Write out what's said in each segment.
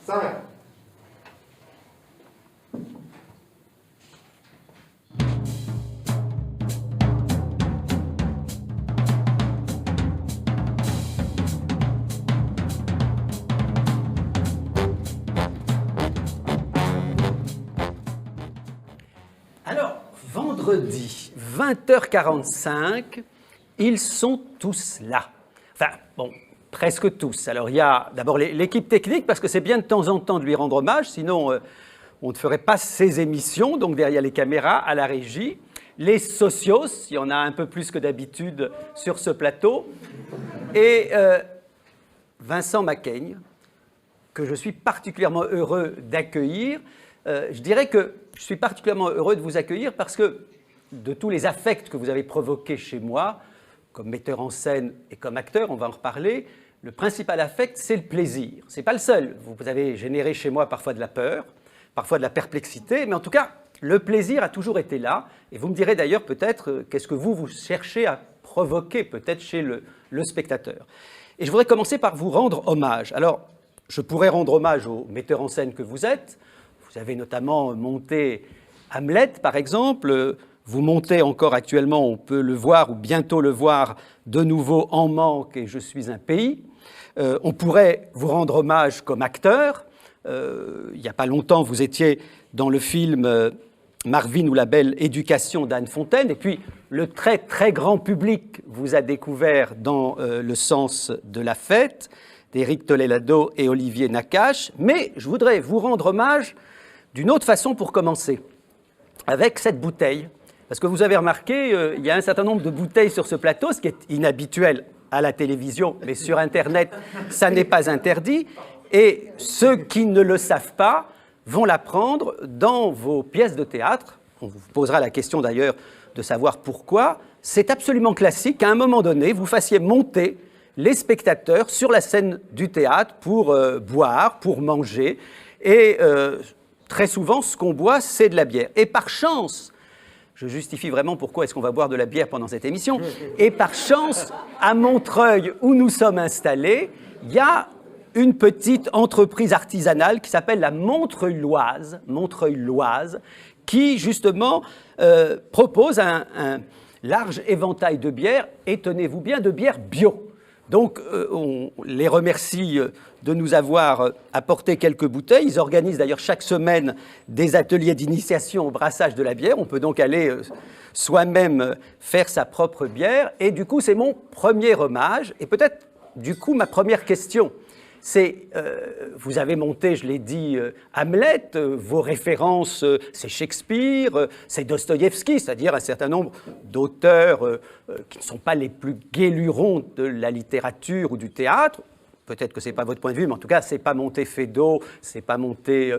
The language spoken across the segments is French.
5. Alors, vendredi, 20h45, ils sont tous là. Enfin, bon, presque tous. Alors, il y a d'abord l'équipe technique, parce que c'est bien de temps en temps de lui rendre hommage, sinon on ne ferait pas ces émissions, donc derrière les caméras, à la régie. Les socios, il y en a un peu plus que d'habitude sur ce plateau. Et Vincent Macaigne, que je suis particulièrement heureux d'accueillir. Je dirais que je suis particulièrement heureux de vous accueillir parce que de tous les affects que vous avez provoqués chez moi, comme metteur en scène et comme acteur, on va en reparler, le principal affect, c'est le plaisir. Ce n'est pas le seul. Vous avez généré chez moi parfois de la peur, parfois de la perplexité, mais en tout cas, le plaisir a toujours été là. Et vous me direz d'ailleurs peut-être qu'est-ce que vous cherchez à provoquer peut-être chez le spectateur. Et je voudrais commencer par vous rendre hommage. Alors, je pourrais rendre hommage au metteur en scène que vous êtes. Vous avez notamment monté Hamlet, par exemple. Vous montez encore actuellement, on peut le voir ou bientôt le voir, de nouveau En Manque et Je suis un pays. On pourrait vous rendre hommage comme acteur. Il n'y a pas longtemps, vous étiez dans le film Marvin ou la belle éducation d'Anne Fontaine. Et puis, le très, très grand public vous a découvert dans Le sens de la fête d'Éric Toledano et Olivier Nakache. Mais je voudrais vous rendre hommage d'une autre façon pour commencer, avec cette bouteille. Parce que vous avez remarqué, il y a un certain nombre de bouteilles sur ce plateau, ce qui est inhabituel à la télévision, mais sur Internet, ça n'est pas interdit. Et ceux qui ne le savent pas vont l'apprendre dans vos pièces de théâtre. On vous posera la question d'ailleurs de savoir pourquoi. C'est absolument classique qu'à un moment donné, vous fassiez monter les spectateurs sur la scène du théâtre pour boire, pour manger. Et très souvent, ce qu'on boit, c'est de la bière. Et par chance, je justifie vraiment pourquoi est-ce qu'on va boire de la bière pendant cette émission, et par chance, à Montreuil, où nous sommes installés, il y a une petite entreprise artisanale qui s'appelle la Montreuilloise, qui justement propose un large éventail de bières, et tenez-vous bien, de bières bio. Donc, on les remercie de nous avoir apporté quelques bouteilles. Ils organisent d'ailleurs chaque semaine des ateliers d'initiation au brassage de la bière. On peut donc aller soi-même faire sa propre bière. Et du coup, c'est mon premier hommage. Et peut-être, du coup, ma première question, c'est, vous avez monté, je l'ai dit, Hamlet, vos références, c'est Shakespeare, c'est Dostoïevski, c'est-à-dire un certain nombre d'auteurs qui ne sont pas les plus guélurons de la littérature ou du théâtre. Peut-être que ce n'est pas votre point de vue, mais en tout cas, ce n'est pas monté Feydeau, ce n'est pas monté,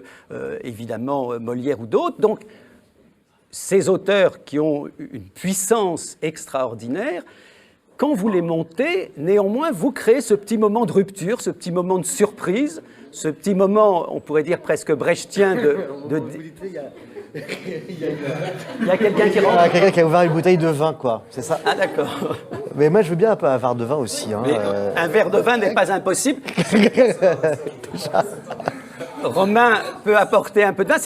évidemment, Molière ou d'autres. Donc, ces auteurs qui ont une puissance extraordinaire, quand vous les montez, néanmoins, vous créez ce petit moment de rupture, ce petit moment de surprise, ce petit moment, on pourrait dire presque brechtien Il y a quelqu'un qui rentre. Quelqu'un qui a ouvert une bouteille de vin, quoi. C'est ça. Ah, d'accord. Mais moi, je veux bien un verre de vin aussi. Hein, un verre de vin n'est pas impossible. Romain peut apporter un peu de vin.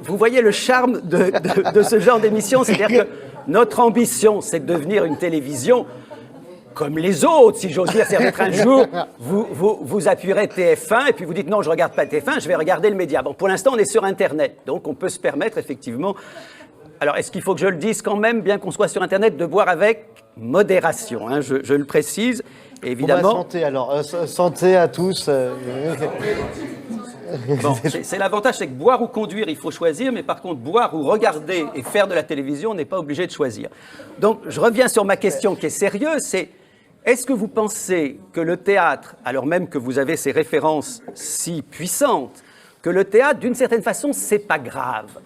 Vous voyez le charme de ce genre d'émission, c'est-à-dire que notre ambition, c'est de devenir une télévision comme les autres, si j'ose dire. C'est-à-dire un jour, vous appuierez TF1 et puis vous dites non, je ne regarde pas TF1, je vais regarder le média. Bon, pour l'instant, on est sur Internet, donc on peut se permettre effectivement. Alors, est-ce qu'il faut que je le dise quand même, bien qu'on soit sur Internet, de boire avec modération, hein, je le précise, évidemment. Santé alors, santé à tous. Bon, c'est l'avantage, c'est que boire ou conduire, il faut choisir, mais par contre, boire ou regarder et faire de la télévision, on n'est pas obligé de choisir. Donc, je reviens sur ma question qui est sérieuse, c'est est-ce que vous pensez que le théâtre, alors même que vous avez ces références si puissantes, que le théâtre, d'une certaine façon, c'est pas grave,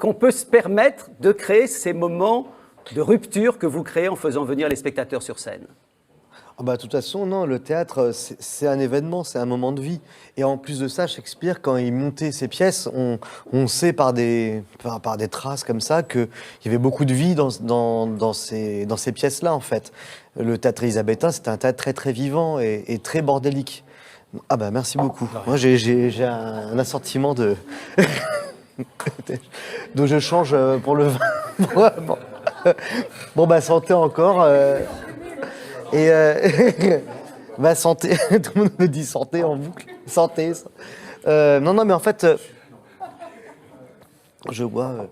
qu'on peut se permettre de créer ces moments de rupture que vous créez en faisant venir les spectateurs sur scène? De toute façon, non, le théâtre, c'est un événement, c'est un moment de vie. Et en plus de ça, Shakespeare, quand il montait ses pièces, on sait par des traces comme ça qu'il y avait beaucoup de vie dans ces pièces-là, en fait. Le théâtre élisabétain, c'était un théâtre très, très vivant et très bordélique. Ah bah merci beaucoup. Moi j'ai un assortiment de dont je change pour le vin. Bon bah santé encore. Et bah santé, tout le monde me dit santé en boucle. Santé. Non mais en fait, je bois.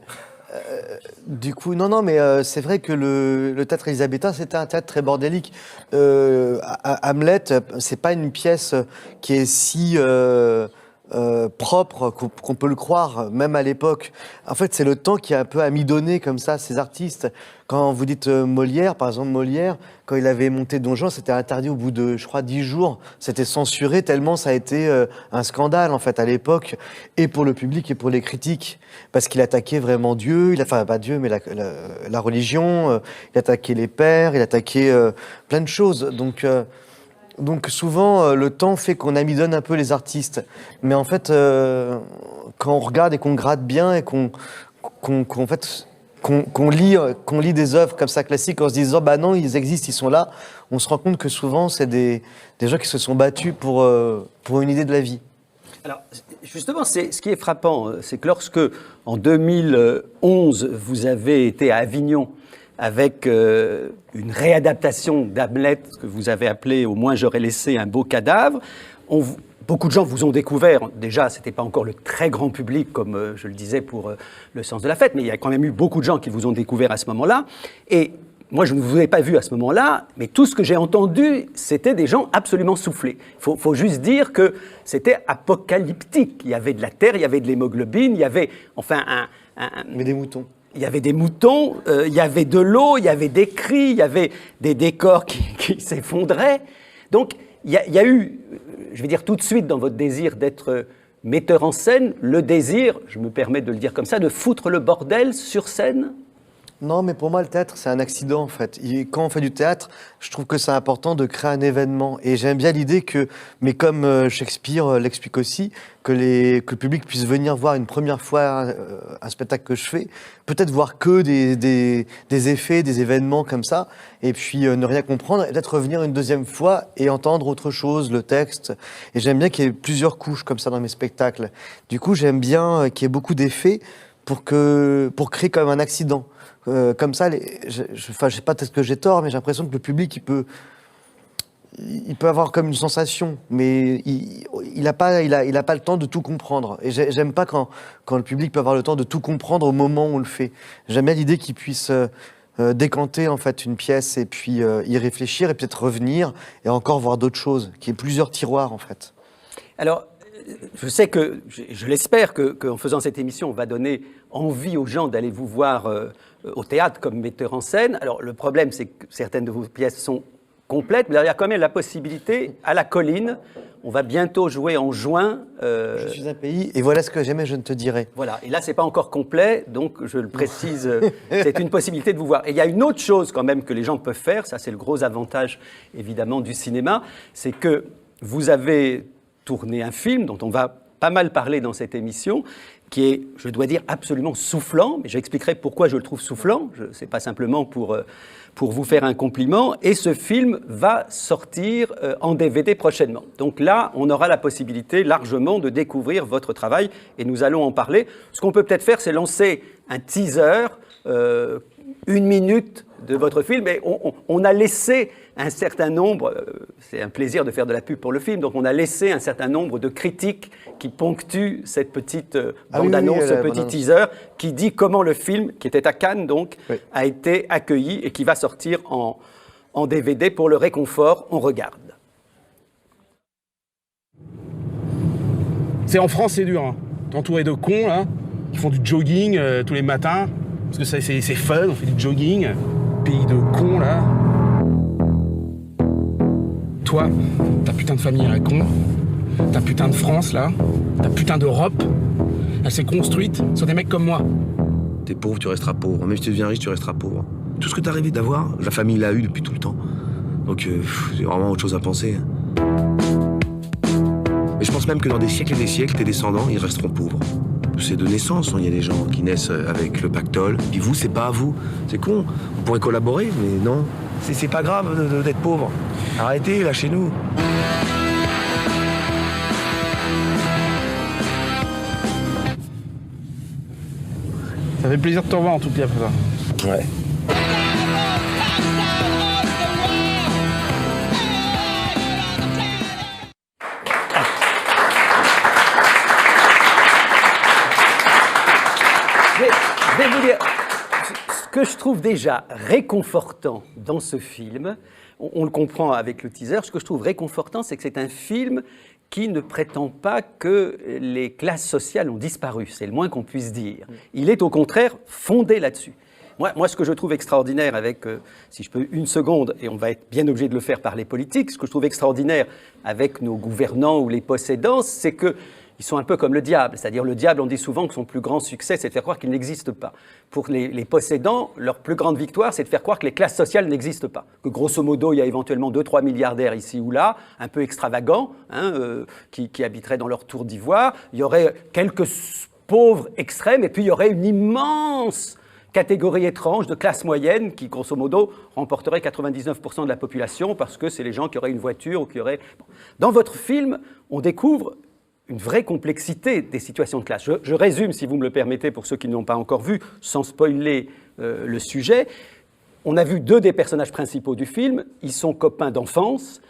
Du coup, non, mais c'est vrai que le théâtre élisabétain, c'était un théâtre très bordélique. Hamlet, c'est pas une pièce qui est si propre qu'on peut le croire, même à l'époque. En fait, c'est le temps qui a un peu amidonné comme ça ces artistes. Quand vous dites Molière, par exemple, Molière, quand il avait monté Don Juan, c'était interdit au bout de, je crois, 10 jours. C'était censuré tellement ça a été un scandale, en fait, à l'époque, et pour le public et pour les critiques. Parce qu'il attaquait vraiment Dieu, enfin, pas Dieu, mais la religion, il attaquait les pères, il attaquait plein de choses. Donc souvent, le temps fait qu'on amidonne un peu les artistes. Mais en fait, quand on regarde et qu'on gratte bien et qu'on lit des œuvres comme ça classiques en se disant bah non, ils existent, ils sont là, on se rend compte que souvent, c'est des gens qui se sont battus pour une idée de la vie. Alors, justement, ce qui est frappant, c'est que lorsque, en 2011, vous avez été à Avignon avec une réadaptation d'Hamlet que vous avez appelée « Au moins j'aurais laissé un beau cadavre », beaucoup de gens vous ont découvert. Déjà, ce n'était pas encore le très grand public, comme je le disais pour Le sens de la fête, mais il y a quand même eu beaucoup de gens qui vous ont découvert à ce moment-là. Et moi, je ne vous ai pas vu à ce moment-là, mais tout ce que j'ai entendu, c'était des gens absolument soufflés. Il faut juste dire que c'était apocalyptique. Il y avait de la terre, il y avait de l'hémoglobine, il y avait enfin Mais des moutons. Il y avait des moutons, il y avait de l'eau, il y avait des cris, il y avait des décors qui s'effondraient. Donc, il y a eu, je vais dire tout de suite, dans votre désir d'être metteur en scène, le désir, je me permets de le dire comme ça, de foutre le bordel sur scène. Non, mais pour moi, le théâtre, c'est un accident, en fait. Quand on fait du théâtre, je trouve que c'est important de créer un événement. Et j'aime bien l'idée que, mais comme Shakespeare l'explique aussi, que le public puisse venir voir une première fois un spectacle que je fais, peut-être voir que des effets, des événements comme ça, et puis ne rien comprendre, et peut-être revenir une deuxième fois et entendre autre chose, le texte. Et j'aime bien qu'il y ait plusieurs couches comme ça dans mes spectacles. Du coup, j'aime bien qu'il y ait beaucoup d'effets pour créer comme un accident. Comme ça, je sais pas, peut-être que j'ai tort, mais j'ai l'impression que le public, il peut avoir comme une sensation, mais il a pas le temps de tout comprendre. Et j'aime pas quand le public peut avoir le temps de tout comprendre au moment où on le fait. J'aime bien l'idée qu'il puisse décanter en fait une pièce et puis y réfléchir et peut-être revenir et encore voir d'autres choses, qu'il y ait plusieurs tiroirs en fait. Alors, je sais que, je l'espère qu'en faisant cette émission, on va donner envie aux gens d'aller vous voir au théâtre comme metteur en scène. Alors, le problème, c'est que certaines de vos pièces sont complètes, mais il y a quand même la possibilité, à la Colline, on va bientôt jouer en juin. Je suis un pays, et voilà ce que j'aimais, je ne te dirai. Voilà, et là, c'est pas encore complet, donc je le précise, c'est une possibilité de vous voir. Et il y a une autre chose quand même que les gens peuvent faire, ça c'est le gros avantage évidemment du cinéma, c'est que vous avez tourné un film dont on va pas mal parler dans cette émission, qui est, je dois dire, absolument soufflant, mais j'expliquerai pourquoi je le trouve soufflant, c'est pas simplement pour vous faire un compliment, et ce film va sortir en DVD prochainement. Donc là, on aura la possibilité largement de découvrir votre travail, et nous allons en parler. Ce qu'on peut peut-être faire, c'est lancer un teaser, 1 minute de votre film, et on a laissé un certain nombre, c'est un plaisir de faire de la pub pour le film, donc on a laissé un certain nombre de critiques qui ponctuent cette petite bande-annonce, ce petit teaser, qui dit comment le film, qui était à Cannes donc, a été accueilli et qui va sortir en DVD pour le réconfort. On regarde. C'est en France, c'est dur. Hein. T'es entouré de cons là, qui font du jogging tous les matins, parce que c'est fun, on fait du jogging. Pays de cons là. Toi, ta putain de famille à con, ta putain de France là, ta putain d'Europe, elle s'est construite sur des mecs comme moi. T'es pauvre, tu resteras pauvre. Même si tu deviens riche, tu resteras pauvre. Tout ce que t'as rêvé d'avoir, la famille l'a eu depuis tout le temps. Donc c'est vraiment autre chose à penser. Mais je pense même que dans des siècles et des siècles, tes descendants, ils resteront pauvres. C'est de naissance, il y a des gens qui naissent avec le pactole. Puis vous, c'est pas à vous. C'est con, on pourrait collaborer, mais non. C'est pas grave d'être pauvre. Arrêtez, lâchez-nous. Ça fait plaisir de te revoir en tout cas, ça. Ouais. Je vais vous dire, ce que je trouve déjà réconfortant dans ce film, on le comprend avec le teaser, ce que je trouve réconfortant, c'est que c'est un film qui ne prétend pas que les classes sociales ont disparu, c'est le moins qu'on puisse dire. Il est au contraire fondé là-dessus. Moi, ce que je trouve extraordinaire avec, si je peux une seconde, et on va être bien obligé de le faire par les politiques, ce que je trouve extraordinaire avec nos gouvernants ou les possédants, c'est que ils sont un peu comme le diable. C'est-à-dire le diable, on dit souvent que son plus grand succès, c'est de faire croire qu'il n'existe pas. Pour les possédants, leur plus grande victoire, c'est de faire croire que les classes sociales n'existent pas. Que grosso modo, il y a éventuellement 2-3 milliardaires ici ou là, un peu extravagants, qui habiteraient dans leur tour d'ivoire. Il y aurait quelques pauvres extrêmes, et puis il y aurait une immense catégorie étrange de classe moyenne qui, grosso modo, remporterait 99% de la population parce que c'est les gens qui auraient une voiture ou qui auraient... Bon. Dans votre film, on découvre une vraie complexité des situations de classe. Je résume, si vous me le permettez, pour ceux qui ne l'ont pas encore vu, sans spoiler le sujet. On a vu 2 des personnages principaux du film. Ils sont copains d'enfance.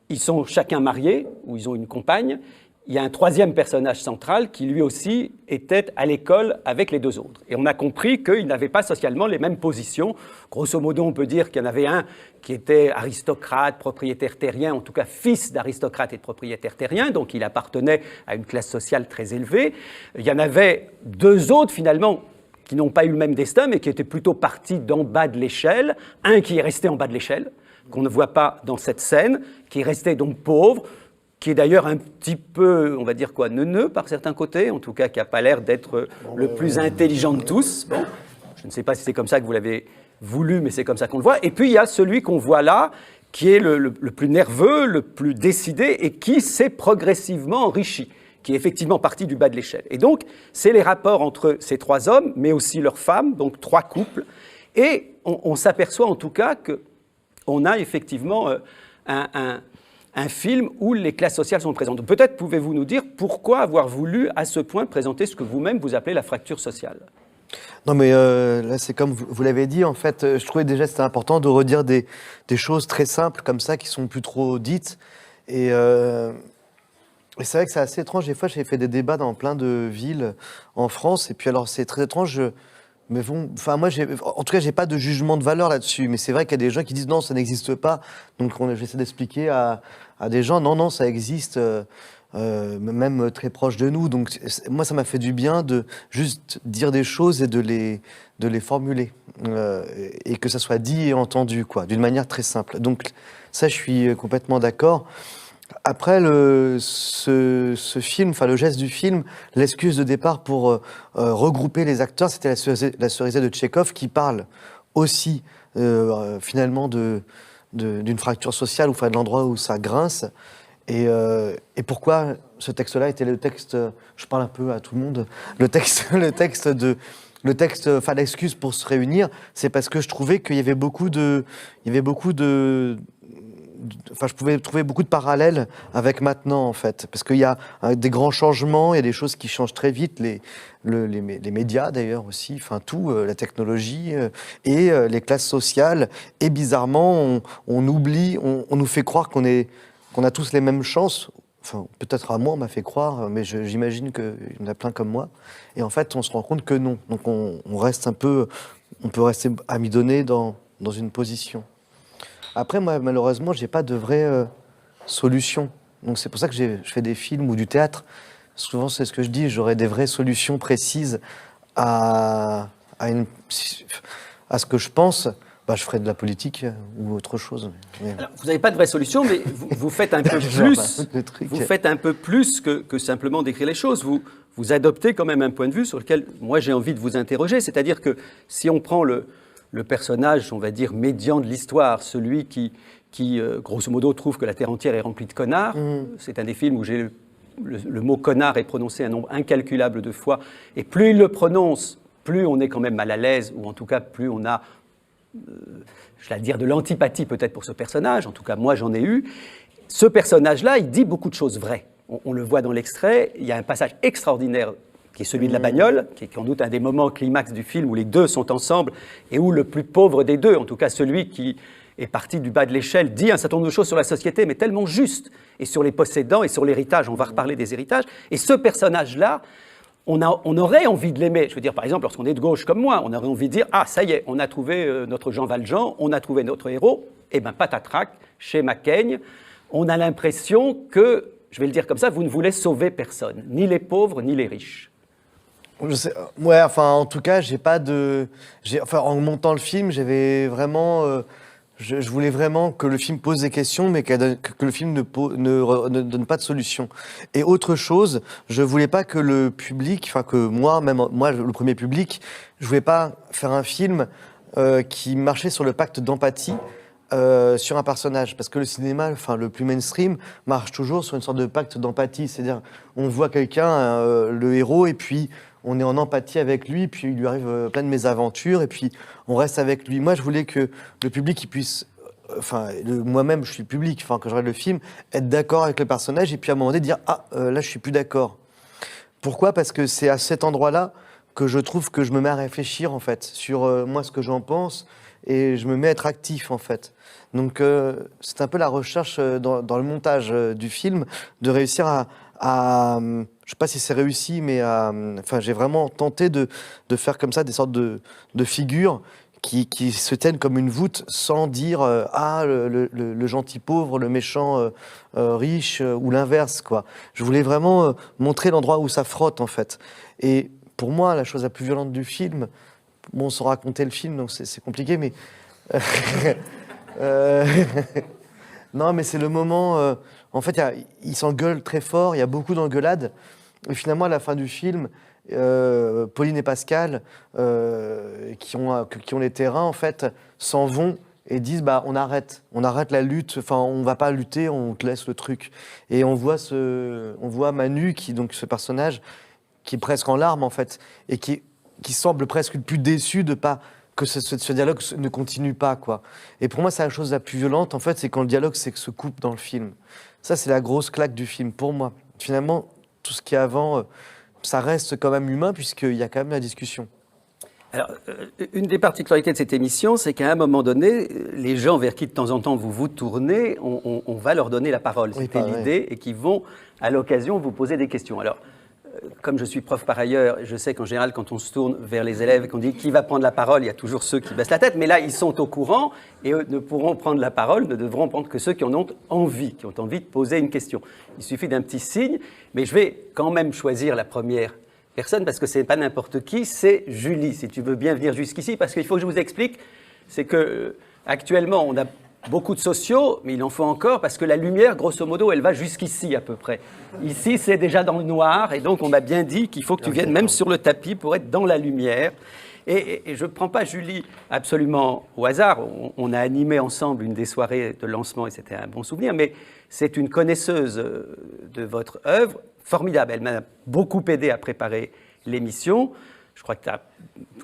Ils sont chacun mariés, ou ils ont une compagne. Il y a un 3e personnage central qui, lui aussi, était à l'école avec les 2 autres. Et on a compris qu'ils n'avaient pas socialement les mêmes positions. Grosso modo, on peut dire qu'il y en avait un qui était aristocrate, propriétaire terrien, en tout cas fils d'aristocrate et de propriétaire terrien, donc il appartenait à une classe sociale très élevée. Il y en avait 2 autres, finalement, qui n'ont pas eu le même destin, mais qui étaient plutôt partis d'en bas de l'échelle. Un qui est resté en bas de l'échelle, qu'on ne voit pas dans cette scène, qui est resté donc pauvre, qui est d'ailleurs un petit peu, on va dire quoi, neuneux par certains côtés, en tout cas qui n'a pas l'air d'être le plus intelligent de tous. Bon, je ne sais pas si c'est comme ça que vous l'avez voulu, mais c'est comme ça qu'on le voit. Et puis il y a celui qu'on voit là, qui est le plus nerveux, le plus décidé, et qui s'est progressivement enrichi, qui est effectivement parti du bas de l'échelle. Et donc, c'est les rapports entre ces 3 hommes, mais aussi leurs femmes, donc 3 couples. Et on s'aperçoit en tout cas qu'on a effectivement un film où les classes sociales sont présentes. Peut-être pouvez-vous nous dire pourquoi avoir voulu à ce point présenter ce que vous-même vous appelez la fracture sociale? Non, mais là, c'est comme vous l'avez dit, en fait, je trouvais déjà que c'était important de redire des choses très simples comme ça, qui sont plus trop dites. Et c'est vrai que c'est assez étrange. Des fois, j'ai fait des débats dans plein de villes en France, et puis alors, c'est très étrange. Mais bon, enfin, moi, en tout cas, j'ai pas de jugement de valeur là-dessus. Mais c'est vrai qu'il y a des gens qui disent non, ça n'existe pas. Donc, j'essaie d'expliquer à des gens, non, ça existe, même très proche de nous. Donc, moi, ça m'a fait du bien de juste dire des choses et de les formuler. Et que ça soit dit et entendu, quoi, d'une manière très simple. Donc, ça, je suis complètement d'accord. Après ce film, enfin le geste du film, l'excuse de départ pour regrouper les acteurs, c'était la Cerisée de Tchekhov qui parle aussi finalement d'une fracture sociale, ou enfin de l'endroit où ça grince. Et pourquoi ce texte-là était le texte, je parle un peu à tout le monde, enfin l'excuse pour se réunir, c'est parce que je trouvais qu'il y avait enfin, je pouvais trouver beaucoup de parallèles avec maintenant, en fait. Parce qu'il y a des grands changements, il y a des choses qui changent très vite, les médias d'ailleurs aussi, enfin tout, la technologie et les classes sociales. Et bizarrement, on oublie, on nous fait croire qu'on a tous les mêmes chances. Enfin, peut-être à moi, on m'a fait croire, mais j'imagine qu'il y en a plein comme moi. Et en fait, on se rend compte que non. Donc on reste un peu, on peut rester amidonné dans une position. Après, moi, malheureusement, j'ai pas de vraie solution. Donc c'est pour ça que je fais des films ou du théâtre. Souvent, c'est ce que je dis, j'aurais des vraies solutions précises à ce que je pense. Bah, je ferais de la politique ou autre chose. Alors, vous n'avez pas de vraie solution, mais vous faites un peu plus. Vous faites un peu plus que simplement décrire les choses. Vous adoptez quand même un point de vue sur lequel moi j'ai envie de vous interroger. C'est-à-dire que si on prend le personnage, on va dire, médian de l'histoire, celui qui grosso modo, trouve que la Terre entière est remplie de connards. C'est un des films où le mot connard est prononcé un nombre incalculable de fois. Et plus il le prononce, plus on est quand même mal à l'aise, ou en tout cas, plus on a, je vais dire, de l'antipathie peut-être pour ce personnage. En tout cas, moi, j'en ai eu. Ce personnage-là, il dit beaucoup de choses vraies. On le voit dans l'extrait. Il y a un passage extraordinaire qui est celui de la bagnole, qui est sans doute un des moments climax du film où les deux sont ensemble et où le plus pauvre des deux, en tout cas celui qui est parti du bas de l'échelle, dit un certain nombre de choses sur la société, mais tellement juste, et sur les possédants et sur l'héritage. On va reparler des héritages. Et ce personnage-là, on aurait envie de l'aimer. Je veux dire, par exemple, lorsqu'on est de gauche comme moi, on aurait envie de dire « Ah, ça y est, on a trouvé notre Jean Valjean, on a trouvé notre héros. » Eh bien, patatrac, chez Macaigne, on a l'impression que, je vais le dire comme ça, vous ne voulez sauver personne, ni les pauvres, ni les riches. Je sais, ouais, enfin, en tout cas, en montant le film, j'avais vraiment... Je voulais vraiment que le film pose des questions, mais que le film ne donne pas de solution. Et autre chose, je voulais pas que le public, enfin que moi, le premier public, je voulais pas faire un film qui marchait sur le pacte d'empathie sur un personnage, parce que le cinéma, enfin le plus mainstream, marche toujours sur une sorte de pacte d'empathie, c'est-à-dire on voit quelqu'un, le héros, et puis on est en empathie avec lui, puis il lui arrive plein de mésaventures, et puis on reste avec lui. Moi, je voulais que le public il puisse, moi-même, je suis le public, enfin quand je regarde le film, être d'accord avec le personnage, et puis à un moment donné dire là, je suis plus d'accord. Pourquoi ? Parce que c'est à cet endroit-là que je trouve que je me mets à réfléchir en fait sur moi ce que j'en pense, et je me mets à être actif en fait. Donc c'est un peu la recherche dans le montage du film de réussir à je sais pas si c'est réussi, mais j'ai vraiment tenté de faire comme ça des sortes de figures qui se tiennent comme une voûte sans dire le gentil pauvre, le méchant riche ou l'inverse quoi. Je voulais vraiment montrer l'endroit où ça frotte en fait. Et pour moi, la chose la plus violente du film, bon, sans raconter le film, donc c'est compliqué, mais non, mais c'est le moment. En fait, il s'engueule très fort. Il y a beaucoup d'engueulades. Et finalement, à la fin du film, Pauline et Pascal, qui ont les terrains, en fait, s'en vont et disent on arrête la lutte. Enfin, on va pas lutter, on te laisse le truc. Et on voit Manu, donc ce personnage, qui est presque en larmes en fait, et qui semble presque plus déçu de pas que ce dialogue ne continue pas quoi. Et pour moi, c'est la chose la plus violente en fait, c'est quand le dialogue se coupe dans le film. Ça, c'est la grosse claque du film pour moi. Finalement, tout ce qui est avant, ça reste quand même humain puisqu'il y a quand même la discussion. Alors, une des particularités de cette émission, c'est qu'à un moment donné, les gens vers qui de temps en temps vous vous tournez, on va leur donner la parole. C'était l'idée, et qui vont, à l'occasion, vous poser des questions. Alors, comme je suis prof par ailleurs, je sais qu'en général, quand on se tourne vers les élèves et qu'on dit qui va prendre la parole, il y a toujours ceux qui baissent la tête. Mais là, ils sont au courant et eux ne pourront prendre la parole, ne devront prendre que ceux qui en ont envie, qui ont envie de poser une question. Il suffit d'un petit signe, mais je vais quand même choisir la première personne parce que ce n'est pas n'importe qui, c'est Julie, si tu veux bien venir jusqu'ici, parce qu'il faut que je vous explique, c'est que actuellement, on a beaucoup de sociaux, mais il en faut encore parce que la lumière, grosso modo, elle va jusqu'ici à peu près. Ici, c'est déjà dans le noir et donc on m'a bien dit qu'il faut que tu viennes même sur le tapis pour être dans la lumière. Et je ne prends pas Julie absolument au hasard. On a animé ensemble une des soirées de lancement et c'était un bon souvenir, mais c'est une connaisseuse de votre œuvre formidable. Elle m'a beaucoup aidé à préparer l'émission. Je crois que tu as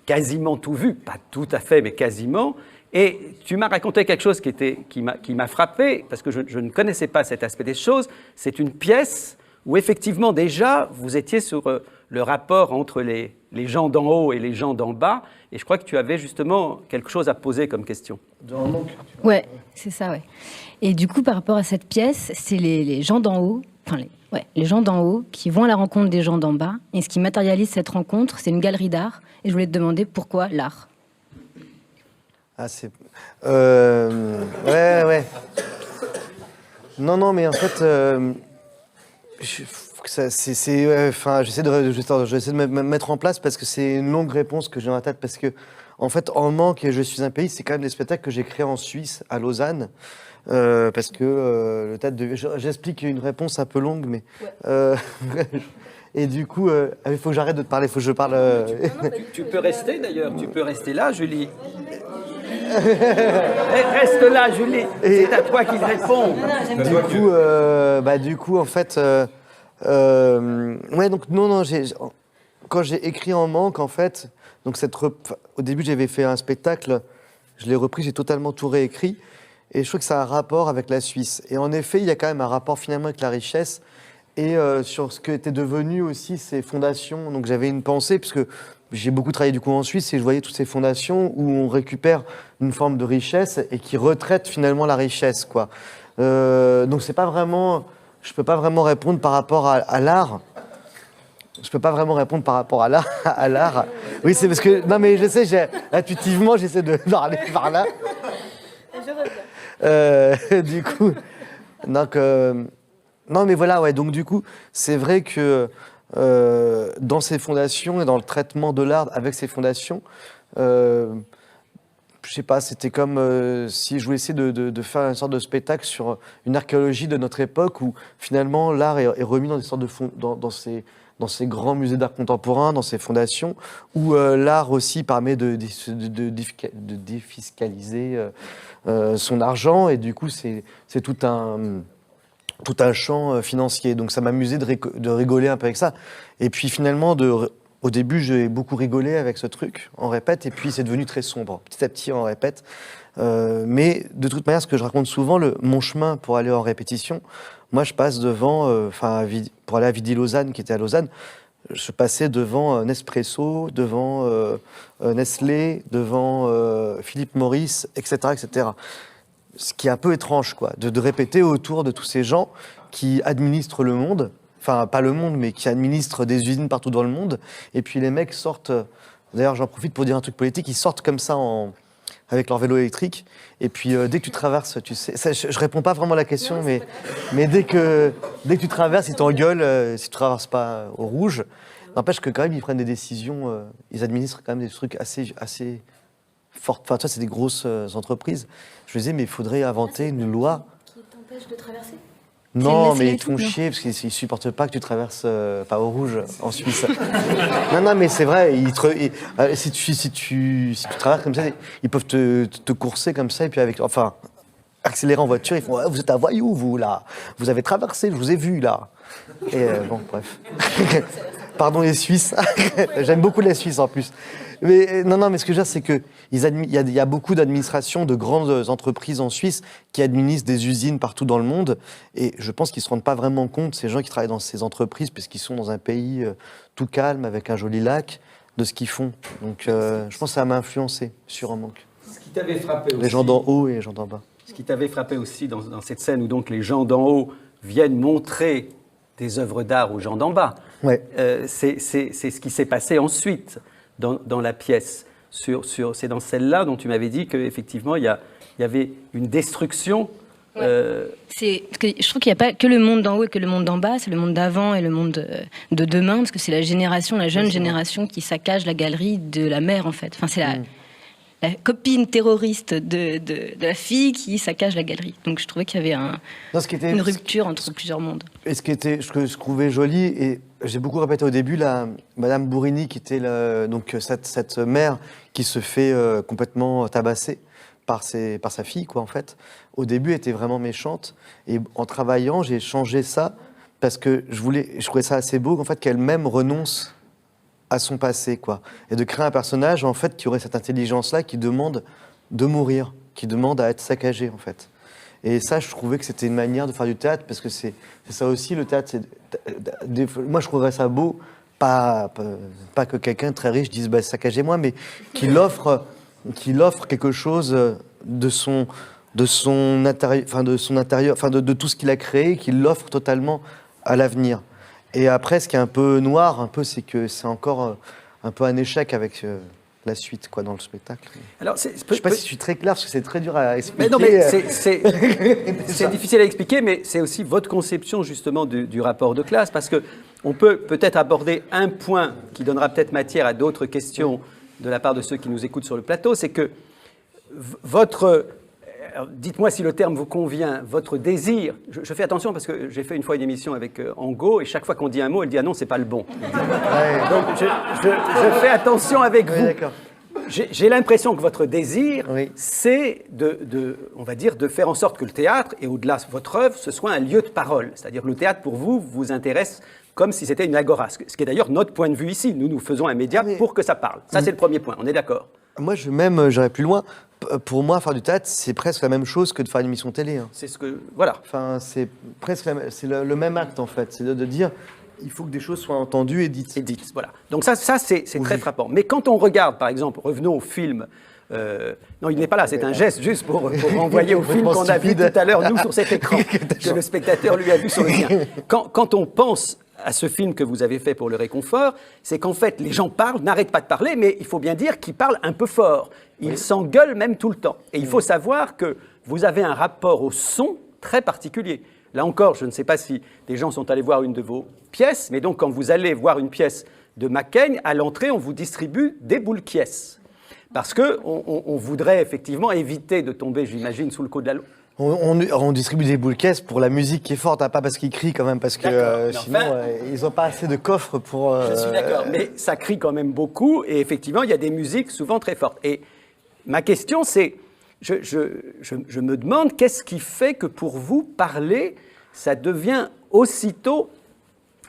quasiment tout vu, pas tout à fait, mais quasiment. Et tu m'as raconté quelque chose qui m'a frappé, parce que je ne connaissais pas cet aspect des choses. C'est une pièce où effectivement déjà vous étiez sur le rapport entre les gens d'en haut et les gens d'en bas, et je crois que tu avais justement quelque chose à poser comme question. Ouais, c'est ça, ouais. Et du coup, par rapport à cette pièce, c'est les gens d'en haut, les gens d'en haut qui vont à la rencontre des gens d'en bas, et ce qui matérialise cette rencontre, c'est une galerie d'art, et je voulais te demander pourquoi l'art. Ah, c'est... ouais. Non, mais en fait... j'essaie de me mettre en place parce que c'est une longue réponse que j'ai dans la tête. Parce que, en fait, En Manque et Je suis un pays, c'est quand même des spectacles que j'ai créés en Suisse, à Lausanne. Parce que le théâtre de... J'explique une réponse un peu longue, mais... Ouais. Et du coup, il faut que j'arrête de te parler, il faut que je parle... Tu peux rester d'ailleurs, tu peux rester là, Julie. Reste là, Julie. C'est à toi qu'il répond. Du coup, en fait, donc non, quand j'ai écrit En Manque, en fait, donc au début j'avais fait un spectacle, je l'ai repris, j'ai totalement tout réécrit, et je trouve que ça a un rapport avec la Suisse. Et en effet, il y a quand même un rapport finalement avec la richesse, et sur ce que étaient devenues aussi ces fondations. Donc j'avais une pensée, puisque j'ai beaucoup travaillé du coup en Suisse, et je voyais toutes ces fondations où on récupère une forme de richesse et qui retraite finalement la richesse, quoi. Donc c'est pas vraiment, je peux pas vraiment répondre par rapport à l'art. Je peux pas vraiment répondre par rapport à l'art. Oui, c'est parce que non mais je sais, intuitivement j'essaie de parler par là. Du coup, donc non mais voilà, ouais. Donc du coup, c'est vrai que dans ces fondations et dans le traitement de l'art avec ces fondations, je sais pas, c'était comme si je voulais essayer de faire une sorte de spectacle sur une archéologie de notre époque où finalement l'art est remis dans des sortes de dans ces grands musées d'art contemporain, dans ces fondations, où l'art aussi permet de défiscaliser son argent, et du coup c'est tout un champ financier. Donc ça m'amusait de rigoler un peu avec ça. Et puis finalement, au début, j'ai beaucoup rigolé avec ce truc, on répète, et puis c'est devenu très sombre. Petit à petit, on répète. Mais de toute manière, ce que je raconte souvent, mon chemin pour aller en répétition, moi je passe devant, pour aller à Vidi-Lausanne, qui était à Lausanne, je passais devant Nespresso, devant Nestlé, devant Philippe Morris, etc., etc. Ce qui est un peu étrange, quoi, de répéter autour de tous ces gens qui administrent le monde, enfin pas le monde, mais qui administrent des usines partout dans le monde. Et puis les mecs sortent, d'ailleurs j'en profite pour dire un truc politique, ils sortent comme ça avec leur vélo électrique. Et puis dès que tu traverses, tu sais, ça, je réponds pas vraiment à la question, mais dès que tu traverses, ils t'engueulent si tu traverses pas au rouge. N'empêche que quand même ils prennent des décisions, ils administrent quand même des trucs assez fortes. Enfin, c'est des grosses entreprises. Je me disais, mais il faudrait inventer une loi qui t'empêche de traverser. Non, mais ils te font chier parce qu'ils supportent pas que tu traverses pas au rouge en Suisse. non, mais c'est vrai. Si tu traverses comme ça, ils peuvent te courser comme ça et puis accélérer en voiture. Ils font ouais, vous êtes un voyou, vous là. Vous avez traversé, je vous ai vu là. Et bon, bref. Pardon les Suisses. J'aime beaucoup les Suisses en plus. Mais non, mais ce que je veux dire, c'est que il y a beaucoup d'administrations, de grandes entreprises en Suisse qui administrent des usines partout dans le monde. Et je pense qu'ils ne se rendent pas vraiment compte, ces gens qui travaillent dans ces entreprises, parce qu'ils sont dans un pays tout calme, avec un joli lac, de ce qu'ils font. Donc je pense que ça m'a influencé, sûrement. Ce qui t'avait frappé aussi, les gens d'en haut et les gens d'en bas. Ce qui t'avait frappé aussi dans cette scène où donc les gens d'en haut viennent montrer des œuvres d'art aux gens d'en bas, ouais. C'est ce qui s'est passé ensuite dans la pièce. C'est dans celle-là dont tu m'avais dit qu'effectivement, il y avait une destruction. Ouais. Je trouve qu'il n'y a pas que le monde d'en haut et que le monde d'en bas, c'est le monde d'avant et le monde de demain, parce que c'est la jeune génération qui saccage la galerie de la mère, en fait. Enfin, c'est la copine terroriste de la fille qui saccage la galerie. Donc je trouvais qu'il y avait une rupture entre plusieurs mondes. Et ce que je trouvais joli, et j'ai beaucoup répété au début, Madame Bourini, qui était donc cette mère qui se fait complètement tabasser par sa fille, quoi, en fait. Au début, elle était vraiment méchante. Et en travaillant, j'ai changé ça parce que je trouvais ça assez beau, en fait, qu'elle-même renonce à son passé, quoi. Et de créer un personnage, en fait, qui aurait cette intelligence-là, qui demande de mourir, qui demande à être saccagé, en fait. Et ça, je trouvais que c'était une manière de faire du théâtre, parce que c'est ça aussi, le théâtre. Moi, je trouverais ça beau, pas que quelqu'un de très riche dise bah, « saccagez-moi », mais qu'il offre quelque chose de son intérieur, enfin de tout ce qu'il a créé, qu'il l'offre totalement à l'avenir. Et après, ce qui est un peu noir, c'est que c'est encore un peu un échec avec la suite, quoi, dans le spectacle. Alors, je ne sais pas si je suis très clair, parce que c'est très dur à expliquer. Mais non, mais c'est difficile à expliquer, mais c'est aussi votre conception, justement, du rapport de classe, parce qu'on peut peut-être aborder un point qui donnera peut-être matière à d'autres questions de la part de ceux qui nous écoutent sur le plateau, c'est que dites-moi si le terme vous convient, votre désir, je fais attention parce que j'ai fait une fois une émission avec Ango et chaque fois qu'on dit un mot, elle dit « Ah non, c'est pas le bon ». Donc je fais attention avec vous. D'accord. J'ai l'impression que votre désir, c'est on va dire, de faire en sorte que le théâtre, et au-delà de votre œuvre, ce soit un lieu de parole. C'est-à-dire que le théâtre, pour vous, vous intéresse comme si c'était une agora, ce qui est d'ailleurs notre point de vue ici. Nous faisons un média pour que ça parle. Ça, c'est le premier point, on est d'accord. Moi, j'irais plus loin. Pour moi, faire du théâtre, c'est presque la même chose que de faire une émission télé. Hein. C'est ce que... Voilà. Enfin, c'est presque c'est le même acte, en fait. C'est de dire, il faut que des choses soient entendues et dites. Et dites, voilà. Donc ça c'est très frappant. Mais quand on regarde, par exemple, revenons au film... non, il n'est pas là, c'est un geste juste pour renvoyer au film qu'on a vu tout à l'heure, nous, sur cet écran, que le spectateur, lui, a vu sur le sien. Quand on pense à ce film que vous avez fait pour le Réconfort, c'est qu'en fait, les gens parlent, n'arrêtent pas de parler, mais il faut bien dire qu'ils parlent un peu fort. Ils s'engueulent même tout le temps. Et il faut savoir que vous avez un rapport au son très particulier. Là encore, je ne sais pas si des gens sont allés voir une de vos pièces, mais donc quand vous allez voir une pièce de Macaigne, à l'entrée, on vous distribue des boules quies. Parce qu'on voudrait effectivement éviter de tomber, j'imagine, sous le coup de la loi. On distribue des boules caisses pour la musique qui est forte, hein, pas parce qu'ils crient quand même, parce que sinon, ils n'ont pas assez de coffres pour... Je suis d'accord, mais ça crie quand même beaucoup, et effectivement, il y a des musiques souvent très fortes. Et ma question, c'est, je me demande, qu'est-ce qui fait que pour vous, parler, ça devient aussitôt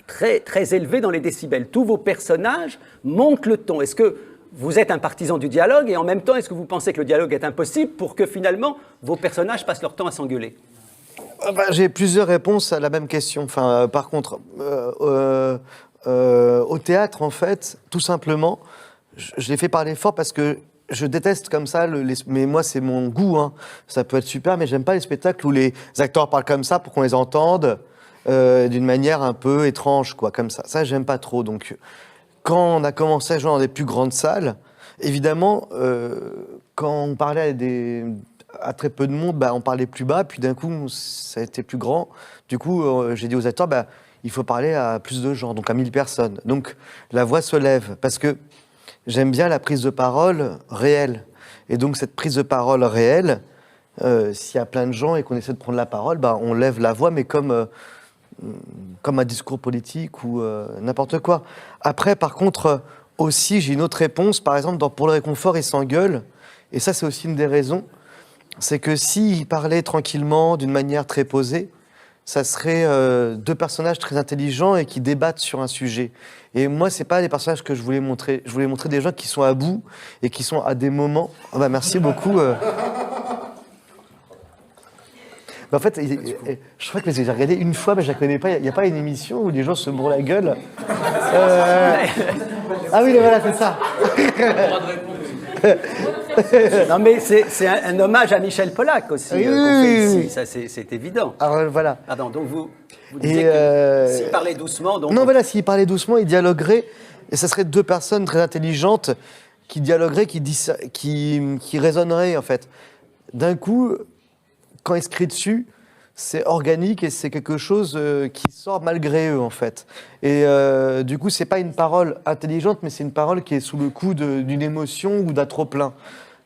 très, très élevé dans les décibels? Tous vos personnages montent le ton. Est-ce que vous êtes un partisan du dialogue et en même temps, est-ce que vous pensez que le dialogue est impossible pour que finalement vos personnages passent leur temps à s'engueuler? J'ai plusieurs réponses à la même question. Enfin, par contre, au théâtre, en fait, tout simplement, je l'ai fait parler fort parce que je déteste comme ça, mais moi c'est mon goût. Hein. Ça peut être super, mais j'aime pas les spectacles où les acteurs parlent comme ça pour qu'on les entende d'une manière un peu étrange, quoi, comme ça. Ça, j'aime pas trop. Donc, quand on a commencé à jouer dans des plus grandes salles, évidemment, quand on parlait à très peu de monde, on parlait plus bas, puis d'un coup, ça a été plus grand. Du coup, j'ai dit aux acteurs, il faut parler à plus de gens, donc à 1000 personnes. Donc, la voix se lève, parce que j'aime bien la prise de parole réelle. Et donc, cette prise de parole réelle, s'il y a plein de gens et qu'on essaie de prendre la parole, on lève la voix, mais comme un discours politique ou n'importe quoi. Après, par contre, aussi, j'ai une autre réponse. Par exemple, Pour le Réconfort, ils s'engueulent. Et ça, c'est aussi une des raisons. C'est que s'ils parlaient tranquillement, d'une manière très posée, ça serait deux personnages très intelligents et qui débattent sur un sujet. Et moi, c'est pas les personnages que je voulais montrer. Je voulais montrer des gens qui sont à bout et qui sont à des moments... merci beaucoup. En fait, je crois que j'ai regardé une fois, mais je la connais pas. Il n'y a pas une émission où les gens se bourrent la gueule. Ah oui, voilà, c'est ça. Non, mais c'est un hommage à Michel Pollack aussi qu'on fait ici. Ça, c'est évident. Alors, voilà. Pardon, donc vous disiez que s'il parlait doucement... Donc non, voilà, s'il parlait doucement, il dialoguerait. Et ça serait deux personnes très intelligentes qui dialogueraient, qui raisonneraient, en fait. D'un coup... Quand ils se crient dessus, c'est organique et c'est quelque chose qui sort malgré eux, en fait. Et du coup, c'est pas une parole intelligente, mais c'est une parole qui est sous le coup d'une émotion ou d'un trop-plein.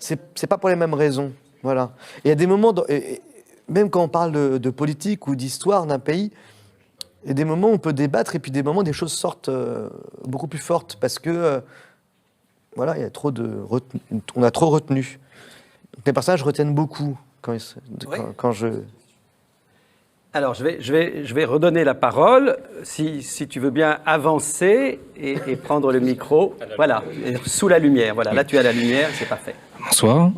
C'est pas pour les mêmes raisons. Voilà. Et il y a des moments, même quand on parle de politique ou d'histoire d'un pays, il y a des moments où on peut débattre et puis des moments où des choses sortent beaucoup plus fortes parce que, voilà, il y a on a trop retenu. Les personnages retiennent beaucoup. Quand je... Alors, je vais redonner la parole, si tu veux bien avancer et prendre le micro. Voilà, sous la lumière. Voilà, là tu as la lumière, c'est parfait. Bonsoir.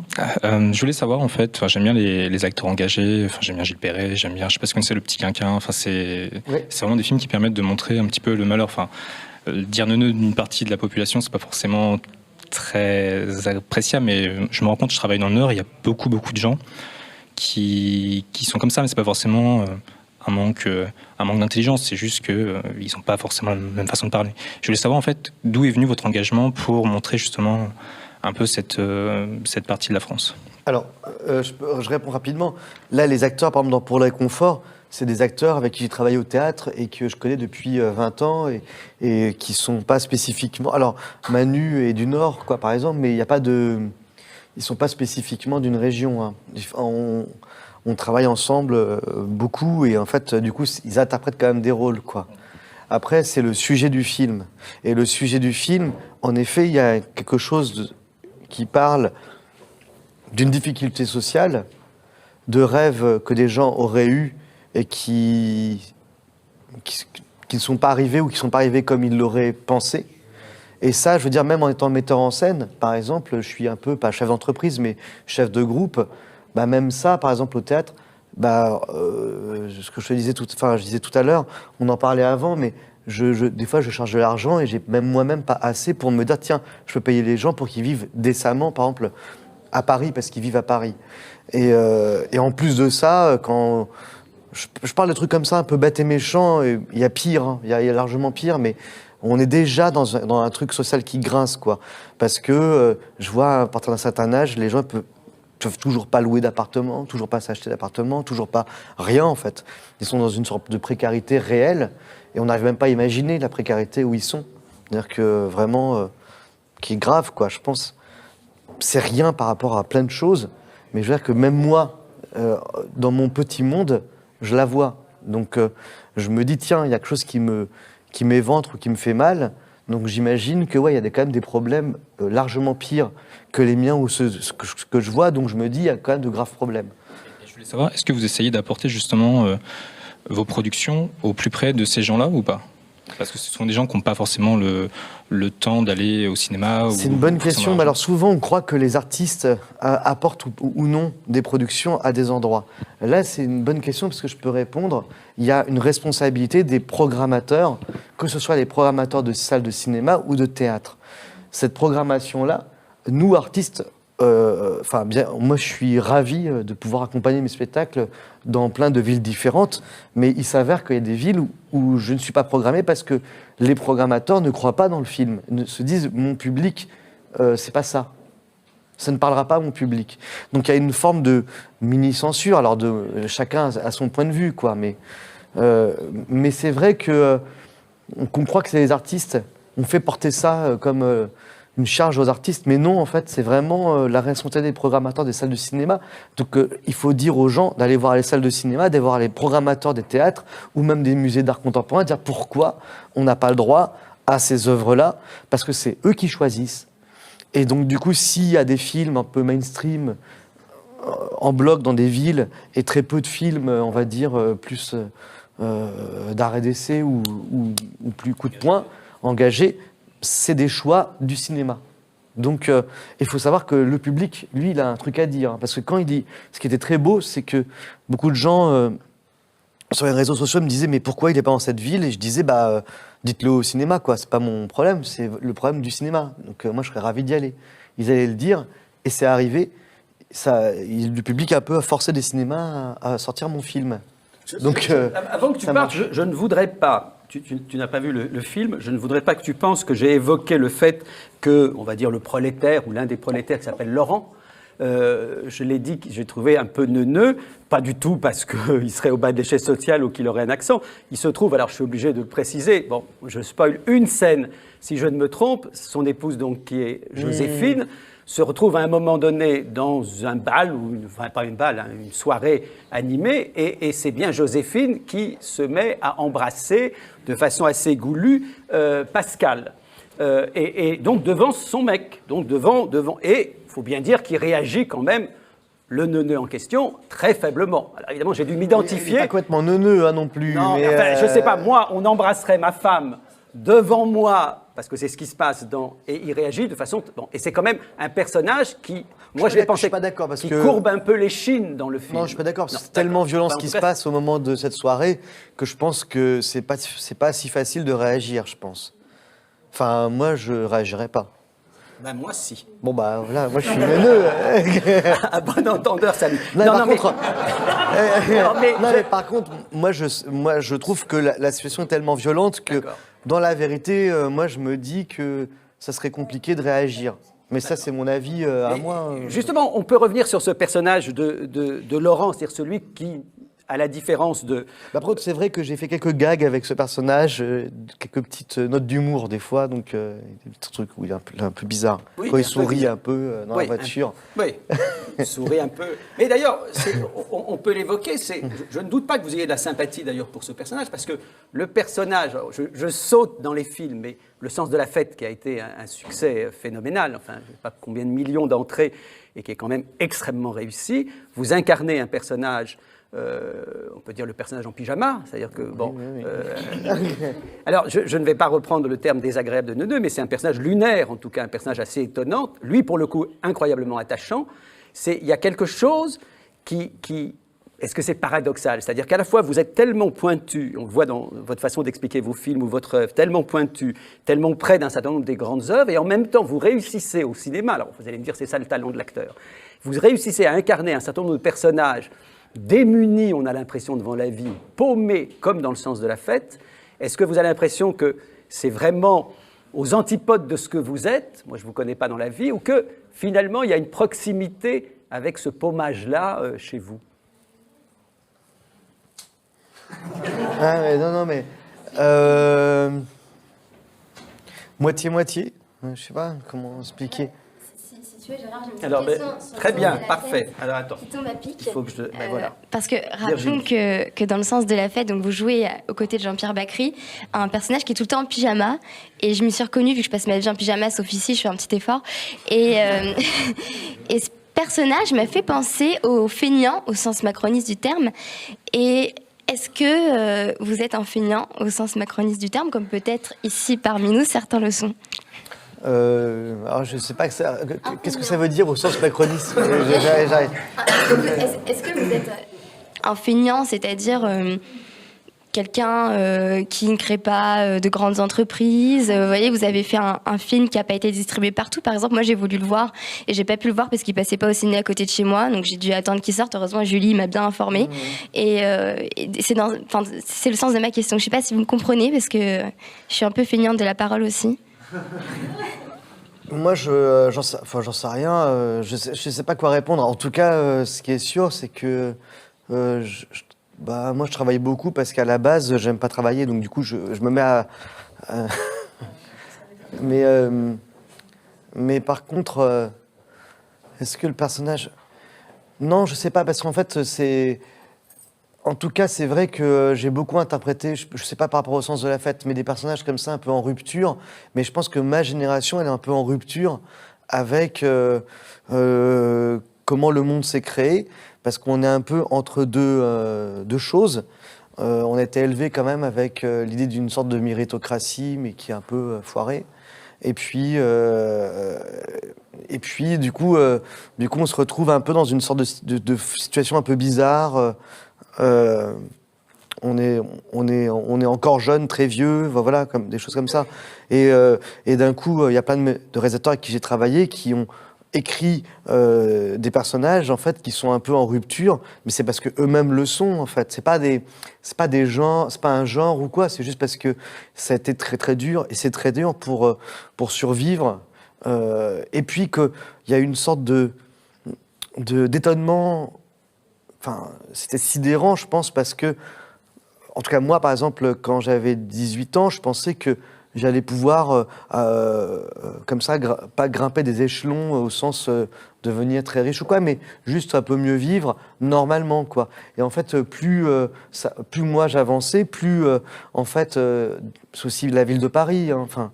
Je voulais savoir, en fait, j'aime bien les acteurs engagés, j'aime bien Gilles Perret, je sais pas si vous connaissez Le Petit Quinquin, c'est vraiment des films qui permettent de montrer un petit peu le malheur. Dire neuneux d'une partie de la population, c'est pas forcément très appréciable, mais je me rends compte, je travaille dans le Nord, il y a beaucoup de gens qui sont comme ça, mais c'est pas forcément un manque d'intelligence, c'est juste qu'ils n'ont pas forcément la même façon de parler. Je voulais savoir en fait d'où est venu votre engagement pour montrer justement un peu cette partie de la France. Alors, je réponds rapidement. Là, les acteurs, par exemple, Pour le Réconfort, c'est des acteurs avec qui j'ai travaillé au théâtre et que je connais depuis 20 ans et qui sont pas spécifiquement... Alors, Manu est du Nord, quoi, par exemple, mais il n'y a pas de... Ils ne sont pas spécifiquement d'une région. Hein. On travaille ensemble beaucoup et en fait, du coup, ils interprètent quand même des rôles, quoi. Après, c'est le sujet du film. Et le sujet du film, en effet, il y a quelque chose qui parle d'une difficulté sociale, de rêves que des gens auraient eus et qui qui ne sont pas arrivés ou qui ne sont pas arrivés comme ils l'auraient pensé. Et ça, je veux dire, même en étant metteur en scène, par exemple, je suis un peu, pas chef d'entreprise, mais chef de groupe, bah même ça, par exemple, au théâtre, ce que je disais tout à l'heure, on en parlait avant, mais des fois, je charge de l'argent et j'ai même moi-même pas assez pour me dire, tiens, je peux payer les gens pour qu'ils vivent décemment, par exemple, à Paris, parce qu'ils vivent à Paris. Et en plus de ça, quand je parle de trucs comme ça, un peu bêtes et méchants, il y a pire, hein, il y a largement pire, mais on est déjà dans un truc social qui grince, quoi. Parce que je vois, à partir d'un certain âge, les gens peuvent toujours pas louer d'appartement, toujours pas s'acheter d'appartement, toujours pas rien, en fait. Ils sont dans une sorte de précarité réelle, et on n'arrive même pas à imaginer la précarité où ils sont. C'est-à-dire que vraiment, qui est grave, quoi. Je pense, c'est rien par rapport à plein de choses, mais je veux dire que même moi, dans mon petit monde, je la vois. Donc, je me dis, tiens, il y a quelque chose qui m'éventre ou qui me fait mal. Donc j'imagine que il y a quand même des problèmes largement pires que les miens ou ce que je vois. Donc je me dis, il y a quand même de graves problèmes. Je voulais savoir, est-ce que vous essayez d'apporter justement vos productions au plus près de ces gens-là ou pas ? Parce que ce sont des gens qui n'ont pas forcément le temps d'aller au cinéma. C'est une bonne question. Mais alors souvent, on croit que les artistes apportent ou non des productions à des endroits. Là, c'est une bonne question parce que je peux répondre. Il y a une responsabilité des programmateurs, que ce soit les programmateurs de salles de cinéma ou de théâtre. Cette programmation-là, nous, artistes, moi, je suis ravi de pouvoir accompagner mes spectacles dans plein de villes différentes, mais il s'avère qu'il y a des villes où je ne suis pas programmé parce que les programmateurs ne croient pas dans le film, se disent mon public, c'est pas ça. Ça ne parlera pas à mon public. Donc il y a une forme de mini-censure. Alors chacun a son point de vue, quoi. Mais c'est vrai que qu'on croit que c'est les artistes. On fait porter ça comme une charge aux artistes, mais non, en fait, c'est vraiment la responsabilité des programmateurs des salles de cinéma. Donc, il faut dire aux gens d'aller voir les salles de cinéma, d'aller voir les programmateurs des théâtres ou même des musées d'art contemporain, dire pourquoi on n'a pas le droit à ces œuvres-là, parce que c'est eux qui choisissent. Et donc, du coup, s'il y a des films un peu mainstream en bloc dans des villes et très peu de films, on va dire, plus d'art et d'essai ou plus coup de poing, engagés, c'est des choix du cinéma. Donc, il faut savoir que le public, lui, il a un truc à dire. Hein, parce que quand il dit... Ce qui était très beau, c'est que beaucoup de gens, sur les réseaux sociaux, me disaient « Mais pourquoi il n'est pas dans cette ville ?» Et je disais « Dites-le au cinéma, quoi. C'est pas mon problème, c'est le problème du cinéma. Donc, moi, je serais ravi d'y aller. » Ils allaient le dire, et c'est arrivé. Le public a un peu forcé des cinémas à sortir mon film. Donc, avant que tu partes, je ne voudrais pas... Tu n'as pas vu le film, je ne voudrais pas que tu penses que j'ai évoqué le fait que, on va dire, le prolétaire ou l'un des prolétaires qui s'appelle Laurent, je l'ai dit que j'ai trouvé un peu neuneux, pas du tout parce qu'il serait au bas de l'échelle sociale ou qu'il aurait un accent. Il se trouve, alors je suis obligé de le préciser, bon, je spoil une scène, si je ne me trompe, son épouse donc qui est Joséphine, se retrouve à un moment donné dans un bal, pas une balle, hein, une soirée animée, et c'est bien Joséphine qui se met à embrasser de façon assez goulue Pascal. Et donc devant son mec, donc devant, et il faut bien dire qu'il réagit quand même, le neuneu en question, très faiblement. Alors évidemment, j'ai dû m'identifier. Pas complètement neuneu hein, non plus. Non, mais enfin, je sais pas, moi, on embrasserait ma femme devant moi, parce que c'est ce qui se passe et il réagit de façon... Bon, et c'est quand même un personnage qui, moi je l'ai pensé, qui courbe un peu les chines dans le film. Non, je suis pas d'accord, parce que c'est tellement violent ce qui se passe au moment de cette soirée que je pense que c'est pas si facile de réagir, je pense. Enfin, moi, je réagirais pas. Ben moi, si. Bon, bah voilà, moi je suis neuneux. À bon entendeur, salut. Mais par contre, moi je trouve que la situation est tellement violente que, dans la vérité, moi je me dis que ça serait compliqué de réagir. Mais ça, c'est mon avis à moi. Justement, on peut revenir sur ce personnage de Laurent, c'est-à-dire celui qui, à la différence de... Par contre, c'est vrai que j'ai fait quelques gags avec ce personnage, quelques petites notes d'humour des fois, donc des petits trucs où il est un peu bizarre. Oui, quand il sourit un peu dans la voiture. Oui, il sourit un peu. Mais d'ailleurs, on peut l'évoquer, je ne doute pas que vous ayez de la sympathie d'ailleurs pour ce personnage, parce que le personnage, je saute dans les films, mais Le Sens de la Fête, qui a été un succès phénoménal, enfin, je ne sais pas combien de millions d'entrées, et qui est quand même extrêmement réussi, vous incarnez un personnage on peut dire le personnage en pyjama, c'est-à-dire que, bon... Oui. Alors, je ne vais pas reprendre le terme désagréable de Neuneu, mais c'est un personnage lunaire, en tout cas, un personnage assez étonnant. Lui, pour le coup, incroyablement attachant. Il y a quelque chose qui est-ce que c'est paradoxal? C'est-à-dire qu'à la fois, vous êtes tellement pointu, on le voit dans votre façon d'expliquer vos films ou votre œuvre, tellement pointu, tellement près d'un certain nombre des grandes œuvres, et en même temps, vous réussissez au cinéma, alors vous allez me dire, c'est ça le talent de l'acteur, vous réussissez à incarner un certain nombre de personnages démunis, on a l'impression, devant la vie, paumés, comme dans Le Sens de la Fête. Est-ce que vous avez l'impression que c'est vraiment aux antipodes de ce que vous êtes, moi je ne vous connais pas dans la vie, ou que finalement, il y a une proximité avec ce paumage-là chez vous? Ah, non, mais moitié-moitié. Je sais pas comment expliquer. Si tu veux, Gérard, j'ai une petite Alors, question sur très le bien, sens de la parfait. fête Alors attends, qui tombe à pic. il faut que je... voilà. Parce que rappelons Virginie. que dans Le Sens de la Fête, donc vous jouez aux côtés de Jean-Pierre Bacry, un personnage qui est tout le temps en pyjama. Et je m'y suis reconnue, vu que je passe ma vie en pyjama, sauf ici, je fais un petit effort. Et ce personnage m'a fait penser au feignant, au sens macroniste du terme. Et est-ce que vous êtes un feignant au sens macroniste du terme, comme peut-être ici parmi nous, certains le sont? Alors je sais pas qu'est-ce que ça veut dire au sens macroniste. J'arrive. Est-ce que vous êtes un feignant, c'est-à-dire quelqu'un qui ne crée pas de grandes entreprises? Vous voyez, vous avez fait un film qui n'a pas été distribué partout. Par exemple, moi, j'ai voulu le voir et j'ai pas pu le voir parce qu'il passait pas au ciné à côté de chez moi. Donc, j'ai dû attendre qu'il sorte. Heureusement, Julie m'a bien informée. Et c'est le sens de ma question. Je sais pas si vous me comprenez parce que je suis un peu feignante de la parole aussi. Moi, j'en sais rien. Je sais pas quoi répondre. En tout cas, ce qui est sûr, c'est que moi, je travaille beaucoup parce qu'à la base, j'aime pas travailler. Donc, du coup, je me mets à... Mais par contre, est-ce que le personnage... Non, je sais pas, parce qu'en fait, c'est... En tout cas, c'est vrai que j'ai beaucoup interprété, je sais pas par rapport au Sens de la Fête, mais des personnages comme ça, un peu en rupture. Mais je pense que ma génération, elle est un peu en rupture avec comment le monde s'est créé, parce qu'on est un peu entre deux choses. On a été élevé quand même avec l'idée d'une sorte de méritocratie, mais qui est un peu foirée. Et puis, du coup, on se retrouve un peu dans une sorte de situation un peu bizarre. On est encore jeune, très vieux, voilà, comme des choses comme ça. Et d'un coup, il y a plein de réalisateurs avec qui j'ai travaillé qui ont écrit des personnages en fait qui sont un peu en rupture, mais c'est parce que eux-mêmes le sont en fait. C'est pas un genre ou quoi. C'est juste parce que ça a été très très dur et c'est très dur pour survivre. Et puis qu'il y a une sorte d'étonnement. Enfin, c'était sidérant, je pense, parce que, en tout cas, moi, par exemple, quand j'avais 18 ans, je pensais que j'allais pouvoir, comme ça, pas grimper des échelons au sens de devenir très riche ou quoi, mais juste un peu mieux vivre normalement, quoi. Et en fait, plus moi j'avançais, plus, en fait, c'est aussi la ville de Paris, hein, enfin,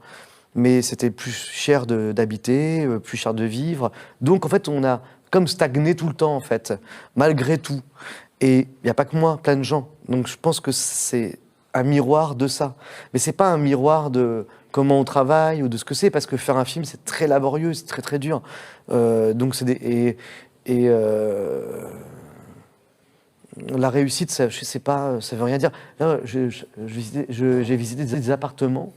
mais c'était plus cher d'habiter, plus cher de vivre. Donc, en fait, on a comme stagné tout le temps, en fait, malgré tout. Et il n'y a pas que moi, plein de gens. Donc je pense que c'est un miroir de ça. Mais c'est pas un miroir de comment on travaille ou de ce que c'est, parce que faire un film, c'est très laborieux, c'est très très dur. Donc c'est la réussite, ça, je sais pas, ça veut rien dire. Là, j'ai visité des appartements,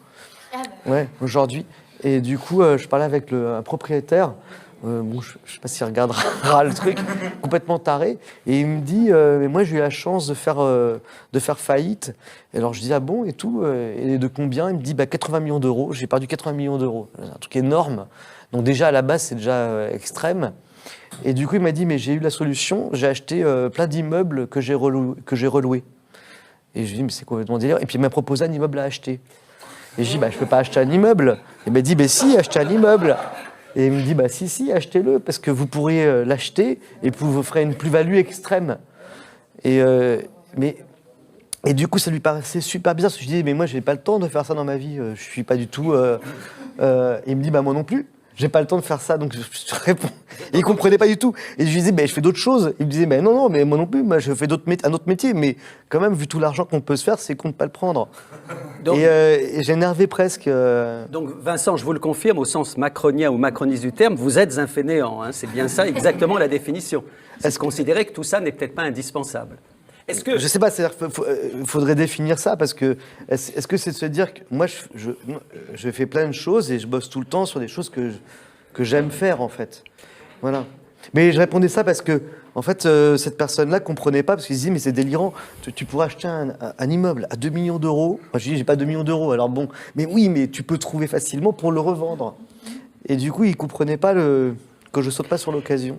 ouais, aujourd'hui. Et du coup, je parlais avec un propriétaire. Bon, je sais pas s'il regardera le truc, complètement taré. Et il me dit, mais moi j'ai eu la chance de faire faillite. Et alors je dis, ah bon, et tout, et de combien? Il me dit, 80 millions d'euros. J'ai perdu 80 millions d'euros. C'est un truc énorme. Donc déjà à la base, c'est déjà extrême. Et du coup, il m'a dit, mais j'ai eu la solution. J'ai acheté plein d'immeubles que j'ai reloués. Et je lui dis, mais c'est complètement délire. Et puis il m'a proposé un immeuble à acheter. Et je dis, je peux pas acheter un immeuble. Il m'a dit, si, achetez un immeuble. Et il me dit, si, achetez-le, parce que vous pourriez l'acheter et vous ferez une plus-value extrême. Et du coup, ça lui paraissait super bizarre. Parce que je dis, mais moi, j'ai pas le temps de faire ça dans ma vie. Je suis pas du tout... il me dit, moi non plus. j'ai pas le temps de faire ça, donc je réponds. Et il comprenait pas du tout. Et je lui disais, je fais d'autres choses. Il me disait, non, mais moi non plus, moi je fais un autre métier, mais quand même, vu tout l'argent qu'on peut se faire, c'est con de pas le prendre. Donc, et j'ai énervé presque. Donc Vincent, je vous le confirme, au sens macronien ou macroniste du terme, vous êtes un fainéant, hein, c'est bien ça, exactement la définition. Est-ce considérer que tout ça n'est peut-être pas indispensable? Est-ce que... Je sais pas, il faudrait définir ça, parce que est-ce que c'est de se dire que moi je fais plein de choses et je bosse tout le temps sur des choses que j'aime faire en fait. Voilà. Mais je répondais ça parce que en fait cette personne-là comprenait pas, parce qu'il se dit mais c'est délirant, tu pourrais acheter un immeuble à 2 millions d'euros. Moi je dis j'ai pas 2 millions d'euros, alors bon, mais oui, mais tu peux trouver facilement pour le revendre. Et du coup il comprenait pas que je saute pas sur l'occasion.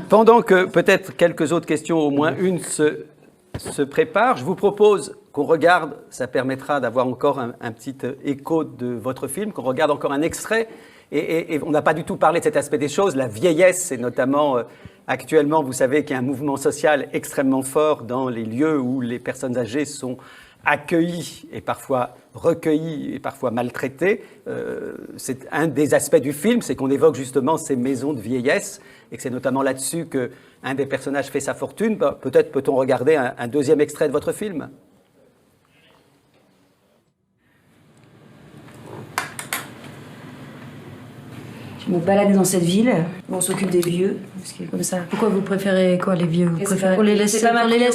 Pendant que peut-être quelques autres questions, au moins une, se prépare, je vous propose qu'on regarde, ça permettra d'avoir encore un petit écho de votre film, qu'on regarde encore un extrait. Et on n'a pas du tout parlé de cet aspect des choses, la vieillesse, et notamment actuellement, vous savez qu'il y a un mouvement social extrêmement fort dans les lieux où les personnes âgées sont accueillis et parfois recueillis et parfois maltraités. C'est un des aspects du film, c'est qu'on évoque justement ces maisons de vieillesse et que c'est notamment là-dessus qu'un des personnages fait sa fortune. Peut-être peut-on regarder un deuxième extrait de votre film. Je me balade dans cette ville, on s'occupe des vieux, parce que comme ça. Pourquoi vous préférez quoi, les vieux? Vous préférez qu'on les laisse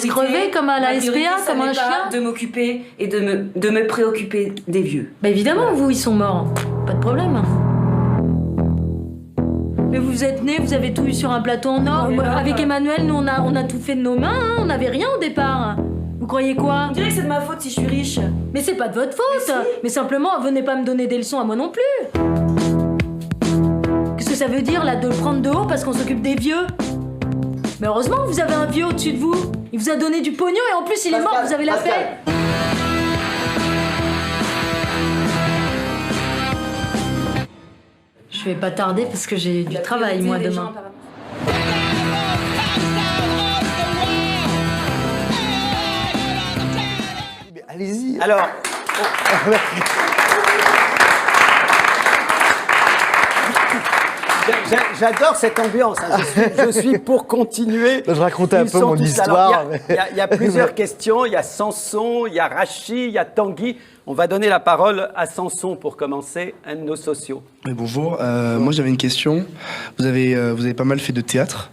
crever comme à la SPA, comme un chien? De m'occuper et de me préoccuper des vieux. Bah évidemment, vous, ils sont morts. Pas de problème. Mais vous êtes nés, vous avez tout eu sur un plateau en or. Avec Emmanuel, nous, on a tout fait de nos mains, hein. On n'avait rien au départ. Vous croyez quoi? On dirait que c'est de ma faute si je suis riche. Mais c'est pas de votre faute. Mais simplement, venez pas me donner des leçons à moi non plus. Qu'est-ce que ça veut dire, là, de le prendre de haut parce qu'on s'occupe des vieux? Mais heureusement, vous avez un vieux au-dessus de vous. Il vous a donné du pognon et en plus, il est mort, vous avez la paix. Je vais pas tarder parce que j'ai du travail, moi, demain. Allez-y. Alors... J'adore cette ambiance. Hein. Je suis pour continuer. Je racontais un peu mon histoire. Il y a plusieurs questions. Il y a Samson, il y a Rachid, il y a Tanguy. On va donner la parole à Samson pour commencer, un de nos sociaux. Oui, bonjour. Moi, j'avais une question. Vous avez pas mal fait de théâtre.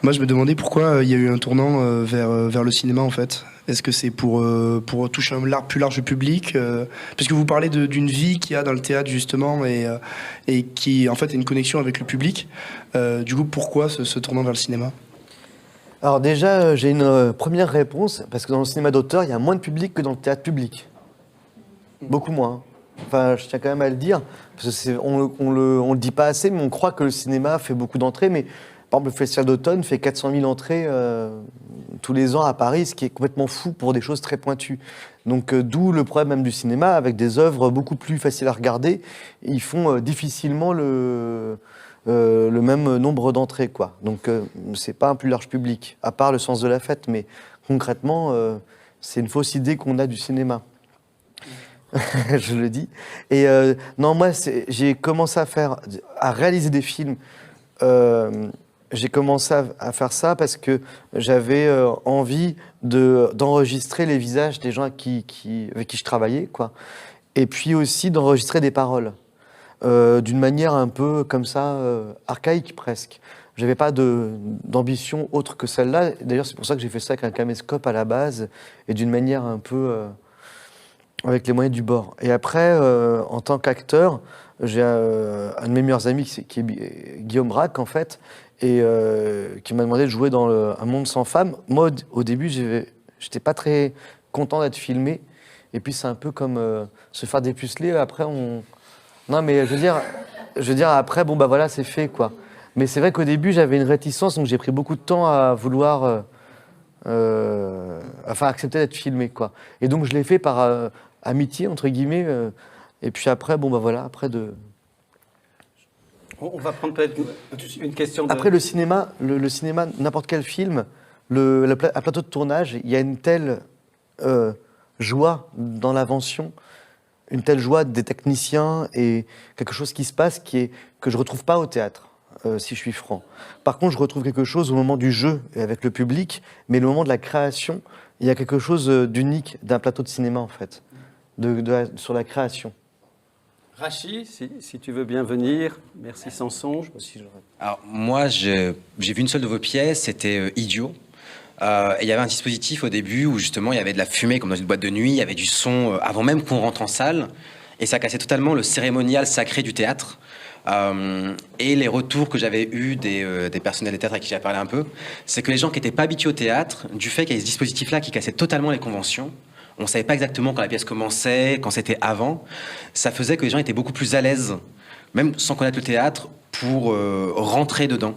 Moi, je me demandais pourquoi il y a eu un tournant vers le cinéma, en fait. Est-ce que c'est pour toucher un plus large public Puisque vous parlez d'une vie qu'il y a dans le théâtre, justement, et qui, en fait, est une connexion avec le public. Du coup, pourquoi ce tournant vers le cinéma? Alors déjà, j'ai une première réponse, parce que dans le cinéma d'auteur, il y a moins de public que dans le théâtre public. Beaucoup moins. Enfin, je tiens quand même à le dire, parce que on le dit pas assez, mais on croit que le cinéma fait beaucoup d'entrées, mais par exemple, le Festival d'automne fait 400 000 entrées tous les ans à Paris, ce qui est complètement fou pour des choses très pointues. Donc, d'où le problème même du cinéma, avec des œuvres beaucoup plus faciles à regarder, ils font difficilement le même nombre d'entrées, quoi. Donc, c'est pas un plus large public, à part le sens de la fête, mais concrètement, c'est une fausse idée qu'on a du cinéma. Je le dis. Et non, moi, j'ai commencé à réaliser des films. J'ai commencé à faire ça parce que j'avais envie d'enregistrer les visages des gens avec qui je travaillais, quoi. Et puis aussi d'enregistrer des paroles d'une manière un peu comme ça, archaïque presque. J'avais pas d'ambition autre que celle-là. D'ailleurs, c'est pour ça que j'ai fait ça avec un caméscope à la base et d'une manière un peu avec les moyens du bord. Et après, en tant qu'acteur, j'ai un de mes meilleurs amis qui est Guillaume Braque, en fait, et qui m'a demandé de jouer dans Un monde sans femmes. Moi, au début, j'étais pas très content d'être filmé. Et puis, c'est un peu comme se faire dépuceler. Après, non, mais je veux dire, après, bon, bah voilà, c'est fait, quoi. Mais c'est vrai qu'au début, j'avais une réticence, donc j'ai pris beaucoup de temps à vouloir... accepter d'être filmé, quoi. Et donc, je l'ai fait par amitié, entre guillemets. Et puis après, bon, bah voilà, après de... On va prendre peut-être une question de... Après, le cinéma, n'importe quel film, un plateau de tournage, il y a une telle joie dans l'invention, une telle joie des techniciens et quelque chose qui se passe que je ne retrouve pas au théâtre, si je suis franc. Par contre, je retrouve quelque chose au moment du jeu et avec le public, mais le moment de la création, il y a quelque chose d'unique d'un plateau de cinéma, en fait, sur la création. Rachid, si tu veux bien venir. Merci Samson. Alors moi, j'ai vu une seule de vos pièces, c'était Idiot. Et il y avait un dispositif au début où justement il y avait de la fumée comme dans une boîte de nuit, il y avait du son avant même qu'on rentre en salle, et ça cassait totalement le cérémonial sacré du théâtre. Et les retours que j'avais eus des personnels des théâtres avec qui j'ai parlé un peu, c'est que les gens qui n'étaient pas habitués au théâtre, du fait qu'il y avait ce dispositif-là qui cassait totalement les conventions, on ne savait pas exactement quand la pièce commençait, quand c'était avant, ça faisait que les gens étaient beaucoup plus à l'aise, même sans connaître le théâtre, pour rentrer dedans.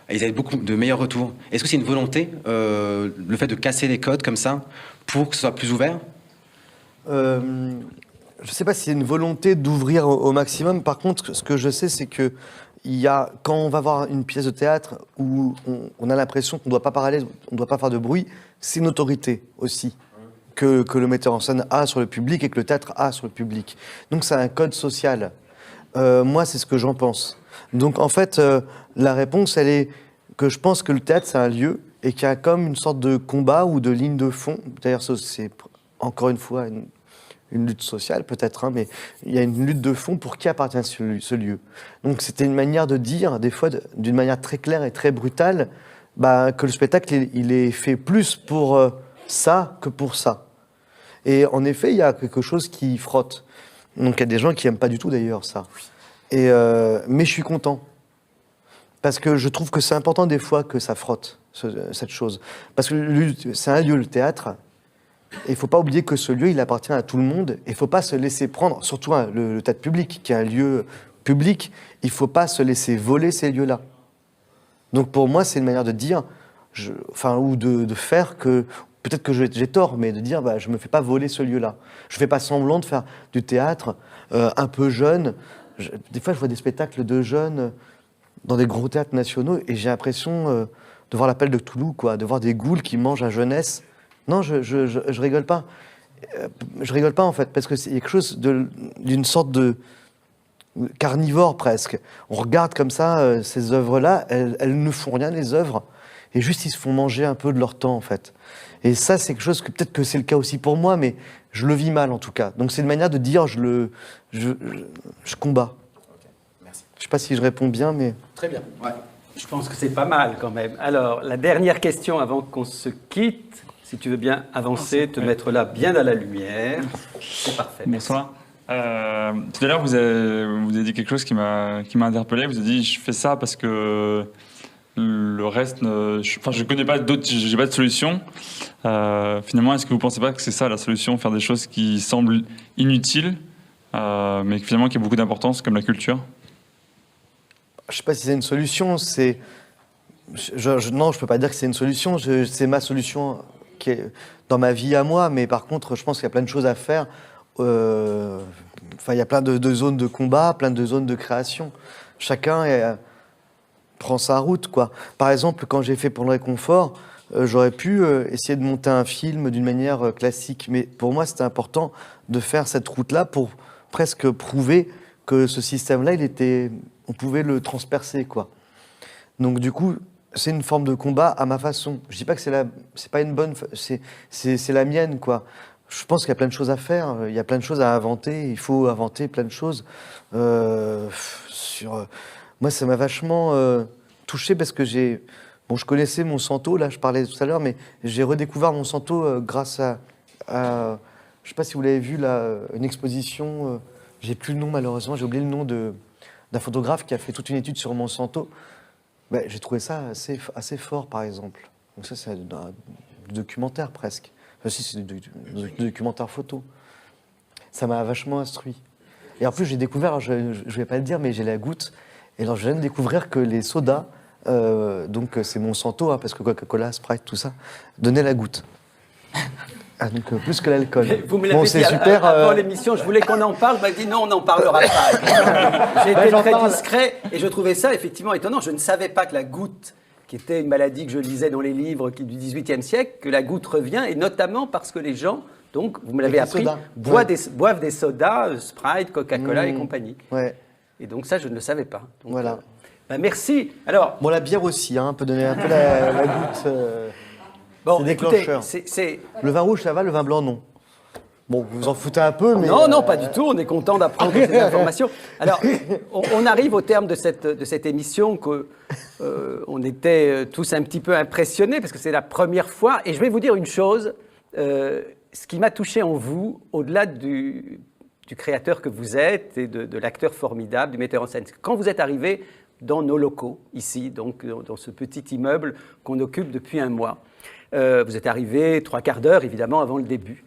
Et ils avaient beaucoup de meilleurs retours. Est-ce que c'est une volonté, le fait de casser les codes comme ça, pour que ce soit plus ouvert ? Je ne sais pas s'il y a une volonté d'ouvrir au maximum. Par contre, ce que je sais, c'est que quand on va voir une pièce de théâtre où on a l'impression qu'on ne doit pas parler, on ne doit pas faire de bruit, c'est une autorité aussi que le metteur en scène a sur le public et que le théâtre a sur le public. Donc c'est un code social. Moi, c'est ce que j'en pense. Donc en fait, la réponse, elle est que je pense que le théâtre, c'est un lieu et qu'il y a comme une sorte de combat ou de ligne de fond. D'ailleurs, c'est encore une fois une lutte sociale peut-être, hein, mais il y a une lutte de fond pour qui appartient ce lieu. Donc c'était une manière de dire, des fois d'une manière très claire et très brutale, que le spectacle, il est fait plus pour ça que pour ça. Et en effet, il y a quelque chose qui frotte. Donc il y a des gens qui n'aiment pas du tout d'ailleurs ça. Mais je suis content. Parce que je trouve que c'est important des fois que ça frotte, cette chose. Parce que c'est un lieu, le théâtre, et il ne faut pas oublier que ce lieu, il appartient à tout le monde, et il ne faut pas se laisser prendre, surtout le théâtre public, qui est un lieu public, il ne faut pas se laisser voler ces lieux-là. Donc pour moi, c'est une manière de dire, ou de faire que, peut-être que j'ai tort, mais de dire, je ne me fais pas voler ce lieu-là. Je ne fais pas semblant de faire du théâtre un peu jeune. Des fois, je vois des spectacles de jeunes dans des gros théâtres nationaux, et j'ai l'impression de voir l'appel de Toulouse, de voir des goules qui mangent à jeunesse. Non, je rigole pas. Je rigole pas, en fait, parce que c'est quelque chose d'une sorte de carnivore, presque. On regarde comme ça ces œuvres-là, elles ne font rien, les œuvres, et juste ils se font manger un peu de leur temps, en fait. Et ça, c'est quelque chose que peut-être que c'est le cas aussi pour moi, mais je le vis mal, en tout cas. Donc c'est une manière de dire, je combats. Okay, merci. Je sais pas si je réponds bien, mais... Très bien, ouais. Je pense que c'est pas mal, quand même. Alors, la dernière question avant qu'on se quitte... Si tu veux bien avancer, te mettre là bien à la lumière, c'est parfait. Bonsoir. Tout à l'heure, vous avez dit quelque chose qui m'a interpellé. Vous avez dit, je fais ça parce que le reste, je connais pas d'autres, j'ai pas de solution. Finalement, est-ce que vous pensez pas que c'est ça la solution, faire des choses qui semblent inutiles, mais finalement qui ont beaucoup d'importance, comme la culture? Je sais pas si c'est une solution. Non, je peux pas dire que c'est une solution. C'est ma solution qui est dans ma vie à moi, mais par contre, je pense qu'il y a plein de choses à faire. Il y a plein de zones de combat, plein de zones de création. Chacun prend sa route, quoi. Par exemple, quand j'ai fait Pour le réconfort, j'aurais pu essayer de monter un film d'une manière classique, mais pour moi, c'était important de faire cette route-là pour presque prouver que ce système-là, on pouvait le transpercer, quoi. Donc, du coup, c'est une forme de combat à ma façon. Je dis pas que c'est pas une bonne, c'est la mienne, quoi. Je pense qu'il y a plein de choses à faire, il y a plein de choses à inventer, il faut inventer plein de choses. Moi, ça m'a vachement touché parce que je connaissais Monsanto, là, je parlais tout à l'heure, mais j'ai redécouvert Monsanto grâce à je sais pas si vous l'avez vu, là, une exposition, j'ai plus le nom malheureusement, j'ai oublié le nom d'un photographe qui a fait toute une étude sur Monsanto. J'ai trouvé ça assez fort, par exemple. Donc ça, c'est du documentaire, presque. Enfin, si, c'est du documentaire photo. Ça m'a vachement instruit. Et en plus, j'ai découvert, alors je ne vais pas le dire, mais j'ai la goutte. Et alors, je viens de découvrir que les sodas, donc c'est Monsanto, parce que Coca-Cola, Sprite, tout ça, donnaient la goutte. Donc plus que l'alcool. Vous me l'avez dit super, avant l'émission, je voulais qu'on en parle, vous m'avez dit non, on n'en parlera pas. J'ai été très discret et je trouvais ça effectivement étonnant. Je ne savais pas que la goutte, qui était une maladie que je lisais dans les livres du XVIIIe siècle, que la goutte revient, et notamment parce que les gens, donc vous me l'avez appris, boivent des sodas, Sprite, Coca-Cola et compagnie. Ouais. Et donc ça, je ne le savais pas. Donc, voilà. Merci. Alors, bon, la bière aussi, hein, peut donner un peu la goutte. bon, c'est déclencheur. Le vin rouge, ça va, le vin blanc, non. Bon, vous vous en foutez un peu, mais... Non, pas du tout. On est content d'apprendre ces informations. Alors, on arrive au terme de cette émission on était tous un petit peu impressionnés parce que c'est la première fois. Et je vais vous dire une chose. Ce qui m'a touché en vous, au-delà du créateur que vous êtes et de l'acteur formidable, du metteur en scène, quand vous êtes arrivé dans nos locaux, ici, donc dans ce petit immeuble qu'on occupe depuis un mois, vous êtes arrivé 3/4 d'heure, évidemment, avant le début.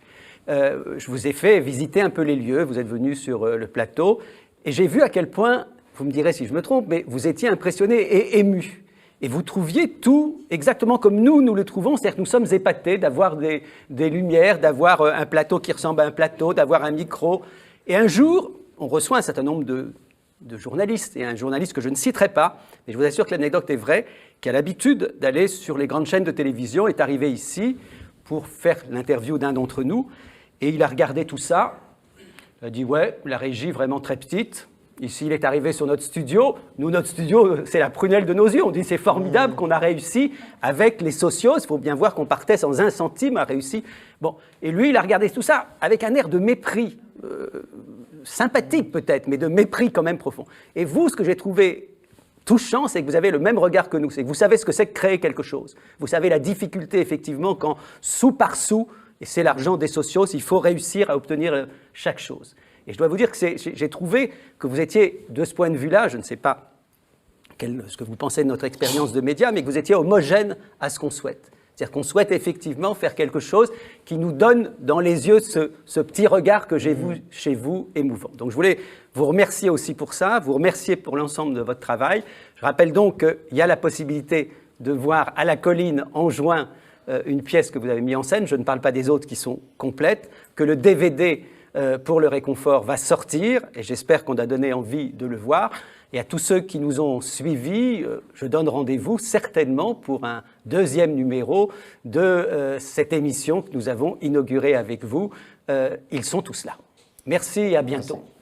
Je vous ai fait visiter un peu les lieux, vous êtes venu sur le plateau, et j'ai vu à quel point, vous me direz si je me trompe, mais vous étiez impressionné et ému. Et vous trouviez tout exactement comme nous le trouvons, c'est-à-dire que nous sommes épatés d'avoir des lumières, d'avoir un plateau qui ressemble à un plateau, d'avoir un micro. Et un jour, on reçoit un certain nombre de journalistes, et un journaliste que je ne citerai pas, mais je vous assure que l'anecdote est vraie, qui a l'habitude d'aller sur les grandes chaînes de télévision, est arrivé ici pour faire l'interview d'un d'entre nous, et il a regardé tout ça, il a dit « ouais, la régie vraiment très petite ». Ici, il est arrivé sur notre studio. Nous, notre studio, c'est la prunelle de nos yeux. On dit c'est formidable qu'on a réussi avec les socios. Il faut bien voir qu'on partait sans un centime, a réussi. Bon, et lui, il a regardé tout ça avec un air de mépris, sympathique peut-être, mais de mépris quand même profond. Et vous, ce que j'ai trouvé touchant, c'est que vous avez le même regard que nous. C'est que vous savez ce que c'est que créer quelque chose. Vous savez la difficulté, effectivement, quand sou par sou, et c'est l'argent des socios, il faut réussir à obtenir chaque chose. Et je dois vous dire que j'ai trouvé que vous étiez, de ce point de vue-là, je ne sais pas ce que vous pensez de notre expérience de média, mais que vous étiez homogène à ce qu'on souhaite. C'est-à-dire qu'on souhaite effectivement faire quelque chose qui nous donne dans les yeux ce petit regard que j'ai vu chez vous émouvant. Donc je voulais vous remercier aussi pour ça, vous remercier pour l'ensemble de votre travail. Je rappelle donc qu'il y a la possibilité de voir à la Colline en juin une pièce que vous avez mise en scène. Je ne parle pas des autres qui sont complètes, que le DVD pour le réconfort va sortir, et j'espère qu'on a donné envie de le voir. Et à tous ceux qui nous ont suivis, je donne rendez-vous certainement pour un deuxième numéro de cette émission que nous avons inaugurée avec vous. Ils sont tous là. Merci et à bientôt. Merci.